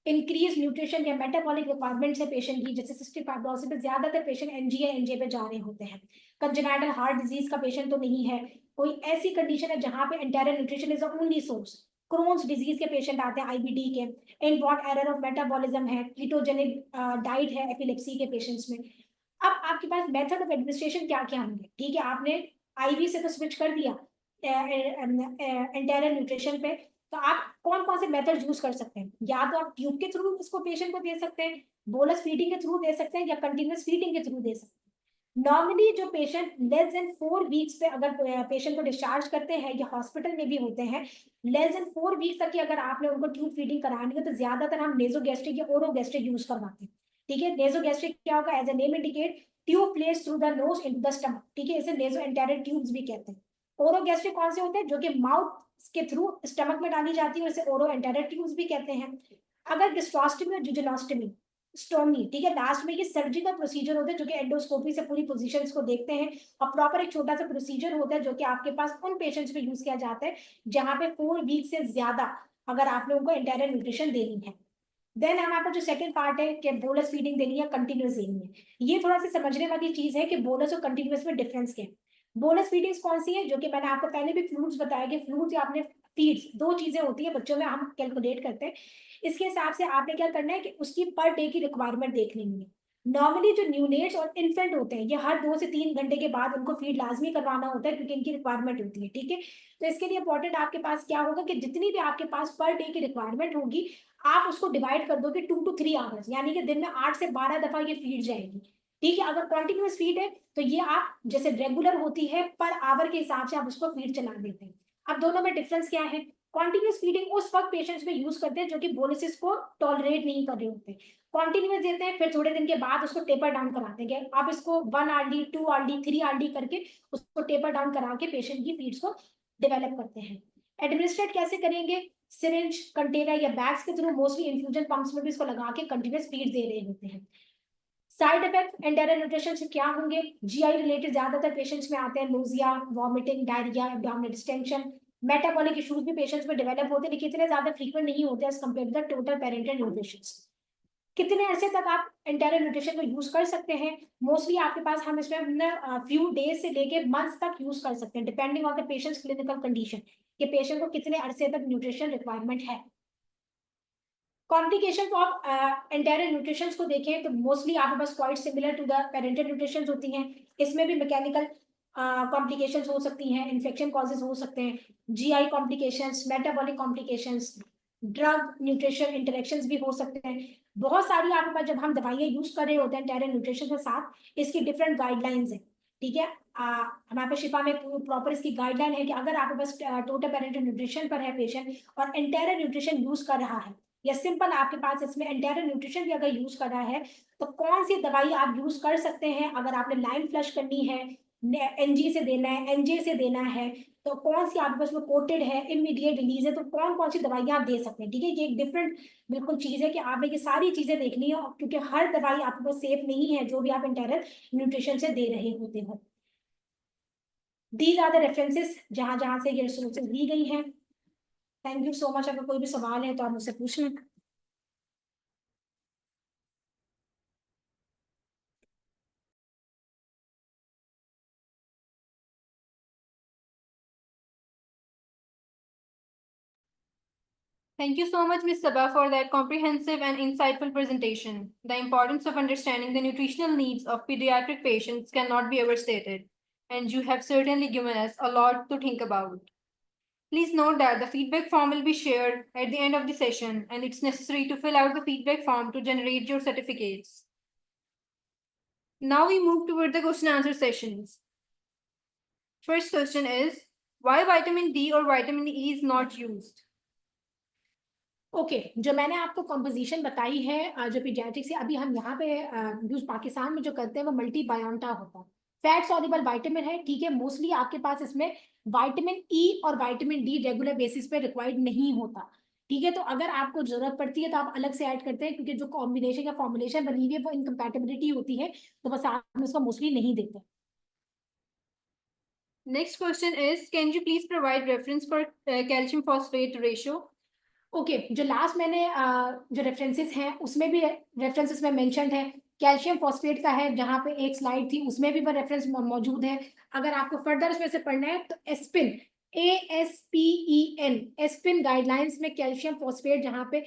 इंक्रीज न्यूट्रिशन या मेटाबॉलिक रिक्वायरमेंट्स है पेशेंट की, जैसे सिस्टिक फाइब्रोसिस में ज्यादातर पेशेंट एनजी या एनजे पे जा रहे होते हैं। कंजेनाइटल हार्ट डिजीज का पेशेंट तो नहीं है, कोई ऐसी कंडीशन है जहां पे entire nutrition is the only source. Crohn's disease के पेशेंट आते हैं आईबीडी के, इनबॉर्न एरर ऑफ मेटाबॉलिज्म है, कीटोजेनिक डाइट है एपिलेप्सी के पेशेंट्स में। अब आपके पास मेथड ऑफ एडमिनिस्ट्रेशन क्या क्या होंगे? ठीक है, आपने आईवी से तो स्विच कर दिया एंटायर न्यूट्रिशन पे, तो आप कौन कौन से मेथड यूज कर सकते हैं? या तो आप ट्यूब के थ्रू इसको पेशेंट को दे सकते हैं, बोलस फीडिंग के थ्रू दे सकते हैं, या कंटिन्यूअस फीडिंग के थ्रू दे सकते हैं। नॉर्मली जो पेशेंट लेस देन 4 वीक्स पे अगर पेशेंट को डिस्चार्ज करते हैं या हॉस्पिटल में भी होते हैं, लेस देन 4 वीक्स तक की अगर आपने उनको ट्यूब फीडिंग करानी है तो ज्यादातर हम नेजोगैस्ट्रिक या ओरोगैस्ट्रिक यूज करवाते हैं। ठीक है, नेजोगैस्ट्रिक क्या होगा? As a name indicate, tube place through the nose into the stomach. ठीक है, इसे नेजो एंटेरियर ट्यूब्स भी कहते हैं। ओरोगैस्ट्रिक कौन से होते हैं? जो कि माउथ के थ्रू स्टमक में डाली जाती है, और इसे ओरो एंटेरियर ट्यूब्स भी कहते हैं। अगर गैस्ट्रोस्टमी और जुजुनोस्टमी स्टोमी, ठीक है, लास्ट में ये सर्जिकल प्रोसीजर होता है जो कि एंडोस्कोपी से पूरी पोजीशंस को देखते हैं, और प्रॉपर एक छोटा सा प्रोसीजर होता है जो कि आपके पास उन पेशेंट्स पे यूज किया जाता है जहां पे 4 वीक से ज्यादा अगर आपने उनको एंटायर न्यूट्रिशन देनी है। देन हमारे पास जो सेकंड पार्ट है कि बोलस फीडिंग देनी है, कंटिन्यूस देनी है। ये थोड़ा सा समझने वाली चीज है कि बोलस और कंटिन्यूस में डिफरेंस क्या है। बोलस फीडिंग्स कौन सी है? जो कि मैंने आपको पहले भी फ्लूट्स बताया कि फ्लूट्स या आपने फीड्स, दो चीजें होती है बच्चों में हम कैलकुलेट करते हैं, इसके हिसाब से आपने क्या करना है कि उसकी पर डे की रिक्वायरमेंट देख लेनी है। नॉर्मली जो न्यूनेट्स और इन्फेंट होते हैं ये हर 2 से 3 घंटे के बाद उनको फीड लाजमी करवाना होता है, क्योंकि इनकी रिक्वायरमेंट होती है। ठीक है, तो इसके लिए इंपॉर्टेंट आपके पास क्या होगा कि जितनी भी आपके पास पर डे की रिक्वायरमेंट होगी, आप उसको डिवाइड कर दोगे 2 to 3 आवर्स, यानी कि दिन में 8 से 12 दफा ये फीड जाएगी। ठीक है, अगर कॉन्टिन्यूस फीड है तो ये आप जैसे रेगुलर होती है पर आवर के हिसाब से आप उसको फीड चला देते हैं। अब दोनों में डिफरेंस क्या है? कॉन्टिन्यूस फीडिंग उस वक्त पेशेंट्स में यूज करते हैं जो कि बोलसिस को टॉलरेट नहीं कर रहे होते। कॉन्टिन्यूस देते हैं, फिर थोड़े दिन के बाद उसको टेपर डाउन कराते हैं। आप इसको 1 RD 2 RD 3 RD करके उसको टेपर डाउन करा के पेशेंट की फीड्स को डेवलप करते हैं। एडमिनिस्ट्रेट कैसे करेंगे? सिरिंज, कंटेनर या बैग्स के थ्रू, मोस्टली इन्फ्यूजन पंप्स में भी इसको लगा के कंटिन्यूस फीड दे रहे होते हैं। साइड इफेक्ट एंटेरियर न्यूट्रिशन से क्या होंगे? जीआई रिलेटेड ज्यादातर पेशेंट्स में आते हैं, nausea, vomiting, diarrhoea, abdominal distension. Metabolic issues भी पेशेंट्स में डेवलप होते हैं, लेकिन इतने ज्यादा फ्रीक्वेंट नहीं होते as compare to the total parenteral nutrition. कितने अरसे तक आप एंटेरियर न्यूट्रिशन को यूज कर सकते हैं? मोस्टली आपके पास हम इसमें फ्यू डेज से लेके मंथ्स तक यूज कर सकते हैं, depending on the patient's clinical condition, कि पेशेंट को कितने अरसे तक न्यूट्रिशन रिक्वायरमेंट है। कॉम्प्लिकेशन ऑफ एंटायर न्यूट्रिशन को देखें तो मोस्टली आपके पास quite similar to the parental nutrition होती हैं। इसमें भी मैकेनिकल कॉम्प्लिकेशंस हो सकती हैं, इन्फेक्शन कॉजेज हो सकते हैं, GI complications, metabolic complications, drug nutrition interactions भी हो सकते हैं। बहुत सारी आपके पास जब हम दवाइयाँ यूज कर रहे होते हैं एंटायर न्यूट्रिशन के साथ, इसकी डिफरेंट गाइडलाइंस है। ठीक है, हमारे पास शिफा में प्रॉपर इसकी गाइडलाइन है कि अगर आपके पास टोटल पेरेंटल न्यूट्रिशन पर है पेशेंट और एंटायर न्यूट्रिशन यूज कर रहा है, या सिंपल आपके पास इसमें एंटायर न्यूट्रिशन भी अगर यूज कर रहा है, तो कौन सी दवाई आप यूज कर सकते हैं? अगर आपने लाइन फ्लश करनी है, एनजी से देना है, एनजे से देना है, तो कौन सी आपके पास में कोटेड है, इमीडिएट रिलीज है, तो कौन कौन सी दवाइयां आप दे सकते हैं? ठीक है, ये एक डिफरेंट बिल्कुल चीज है कि आपने ये सारी चीजें देखनी है, क्योंकि हर दवाई आपके पास सेफ नहीं है जो भी आप एंटायर न्यूट्रिशन से दे रहे होते हो। दीज आर द रेफरेंसेस जहां जहां से ये रिसोर्सेज दी गई हैं। Thank you so much. अगर कोई भी सवाल है तो आप मुझसे पूछ लें। Thank you so much, Ms. Sabha, for that comprehensive and insightful presentation. The importance of understanding the nutritional needs of pediatric patients cannot be overstated, and you have certainly given us a lot to think about. Please note that the feedback form will be shared at the end of the session, and it's necessary to fill out the feedback form to generate your certificates. Now we move toward the question and answer sessions. First question is, why vitamin D or vitamin E is not used? Okay जो मैंने आपको कंपोजिशन बताई है जो पीडियाट्रिक्स है, अभी हम यहाँ पे यूज पाकिस्तान में जो करते हैं वो मल्टी बायोन्टा होता है, फैट सॉल्युबल विटामिन है, ठीक है। मोस्टली आपके पास इसमें विटामिन ई और विटामिन डी रेगुलर बेसिस पे रिक्वायर्ड नहीं होता, ठीक है। तो अगर आपको जरूरत पड़ती है तो आप अलग से ऐड करते हैं, क्योंकि जो कॉम्बिनेशन या फॉर्मुलेशन बनी हुई है वो इनकम्पैटिबिलिटी होती है, तो बस आप उसको मोस्टली नहीं देते। Next question is, can you please provide reference for calcium phosphate ratio? Okay जो लास्ट मैंने जो रेफरेंसेस हैं उसमें भी रेफरेंसेस में मेंशन्ड है, कैल्शियम फॉस्फेट का है, जहाँ पे एक स्लाइड थी उसमें भी वो रेफरेंस मौजूद है। अगर आपको फर्दर उसमें से पढ़ना है तो एस्पिन, ASPEN, एस्पिन गाइडलाइंस में कैल्शियम फॉस्फेट जहाँ पे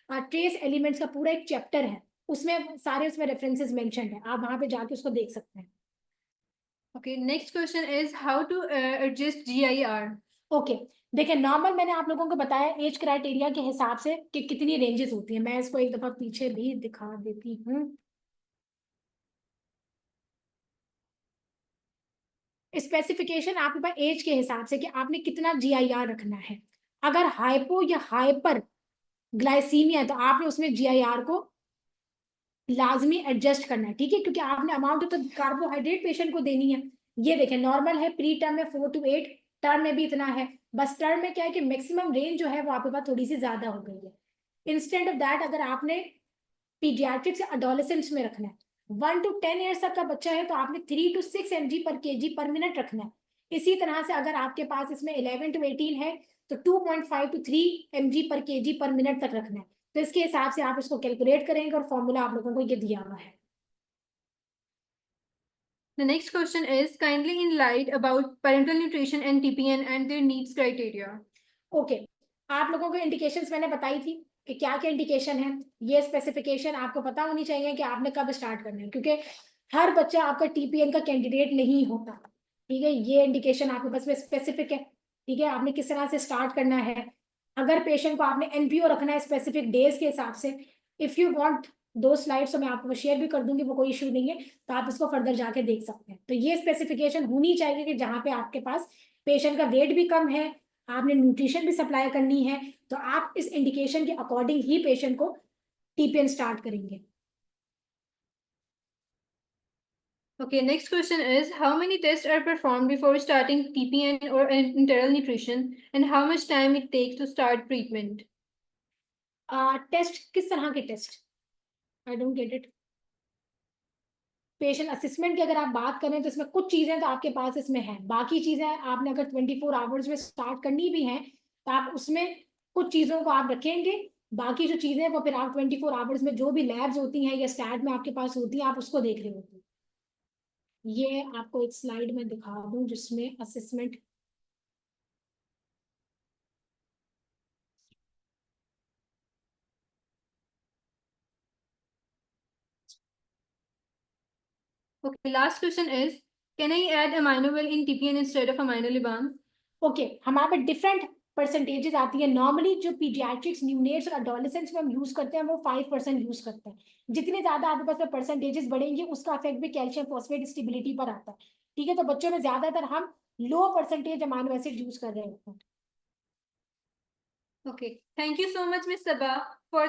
ट्रेस एलिमेंट्स का पूरा एक चैप्टर है, उसमें सारे उसमें रेफरेंसेस मेंशन्ड है, आप वहाँ पे जाके उसको देख सकते हैं। Okay, next question is how to adjust GIR. Okay देखिए नॉर्मल मैंने आप लोगों को बताया एज क्राइटेरिया के हिसाब से कि कितनी रेंजेस होती है, मैं इसको एक दफा पीछे भी दिखा देती हूँ। स्पेसिफिकेशन आपके पास एज के हिसाब से कि आपने कितना GIR रखना है। अगर हाइपो या हाइपर ग्लाइसीमिया तो आपने उसमें GIR को लाजमी एडजस्ट करना है, ठीक है, क्योंकि आपने अमाउंट तो कार्बोहाइड्रेट पेशेंट को देनी है। ये देखें नॉर्मल है, प्री टर्म में 4 to 8, टर्म में भी इतना है, बस टर्म में क्या है कि मैक्सिमम रेंज जो है वो आपके पास थोड़ी सी ज्यादा हो गई है। इंस्टेंट ऑफ दैट अगर आपने पीडियाट्रिक्स या अडोलेसेंट्स में रखना है, 1 to 10 ईयर्स तक का बच्चा है तो आपने 3 to 6 mg पर kg पर मिनट रखना है। इसी तरह से अगर आपके पास इसमें 11 to 18 है तो 2.5 to 3 mg पर kg पर मिनट तक रखना है। तो इसके हिसाब से आप इसको कैलकुलेट करेंगे और फॉर्मूला आप लोगों को ये दिया हुआ है। The next question is, kindly enlighten about parental nutrition and TPN and their needs criteria. Okay आप लोगों को इंडिकेशंस मैंने बताई थी कि क्या क्या इंडिकेशन है, ये स्पेसिफिकेशन आपको पता होनी चाहिए कि आपने कब स्टार्ट करना है, क्योंकि हर बच्चा आपका TPN का कैंडिडेट नहीं होता, ठीक है। ये इंडिकेशन आपके पास में स्पेसिफिक है, ठीक है, आपने किस तरह से स्टार्ट करना है। अगर पेशेंट को आपने NPO रखना है स्पेसिफिक डेज के हिसाब से, इफ यू वांट दो स्लाइड्स तो मैं आपको शेयर भी कर दूंगी, वो कोई इशू नहीं है, तो आप इसको फर्दर जाके देख सकते हैं। तो ये स्पेसिफिकेशन होनी चाहिए कि जहाँ पे आपके पास पेशेंट का वेट भी कम है, आपने न्यूट्रिशन भी सप्लाई करनी है, तो आप इस इंडिकेशन के अकॉर्डिंग ही पेशेंट को TPN स्टार्ट करेंगे। Okay, next question is, how many tests are performed before starting TPN or enteral nutrition, and how much time it takes to start treatment? Test किस तरह के test, I don't get it. Patient assessment की अगर आप बात करें तो इसमें कुछ चीजें तो आपके पास इसमें है, बाकी चीजें आपने अगर 24 आवर्स में स्टार्ट करनी भी है तो आप उसमें कुछ चीजों को आप रखेंगे, बाकी जो चीजें वो फिर आप 24 आवर्स में जो भी लैब्स होती हैं या स्टैट में आपके पास होती है आप उसको देख रहे होते हैं। ये आपको एक स्लाइड में दिखा दूं जिसमें assessment, Okay, last question is, can I add aminovel in TPN instead of aminolibam? Okay हमारे पे डिफरेंट परसेंटेजेस आती है। नॉर्मली जो पीडियाट्रिक्स न्यूनेट्स और अडोलेसेंट्स में हम यूज करते हैं वो 5% यूज करते हैं, जितने ज्यादा आपके पास परसेंटेजेस बढ़ेंगे उसका इफेक्ट भी कैल्शियम फॉस्फेट स्टेबिलिटी पर आता है, ठीक है। तो बच्चों में ज्यादातर हम लो परसेंटेज अमाइनो एसिड यूज कर रहे होते हैं। Okay, thank you so much, Ms. Sabah, for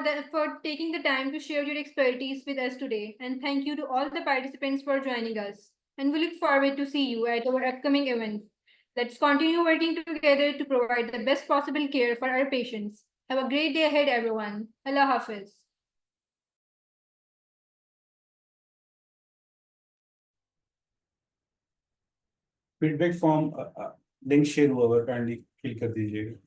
taking the time to share your expertise with us today, and thank you to all the participants for joining us. And we look forward to see you at our upcoming events. Let's continue working together to provide the best possible care for our patients. Have a great day ahead, everyone. Allah Hafiz. Feedback form link share हुआ है, काइंडली फिल कर दीजिएगा।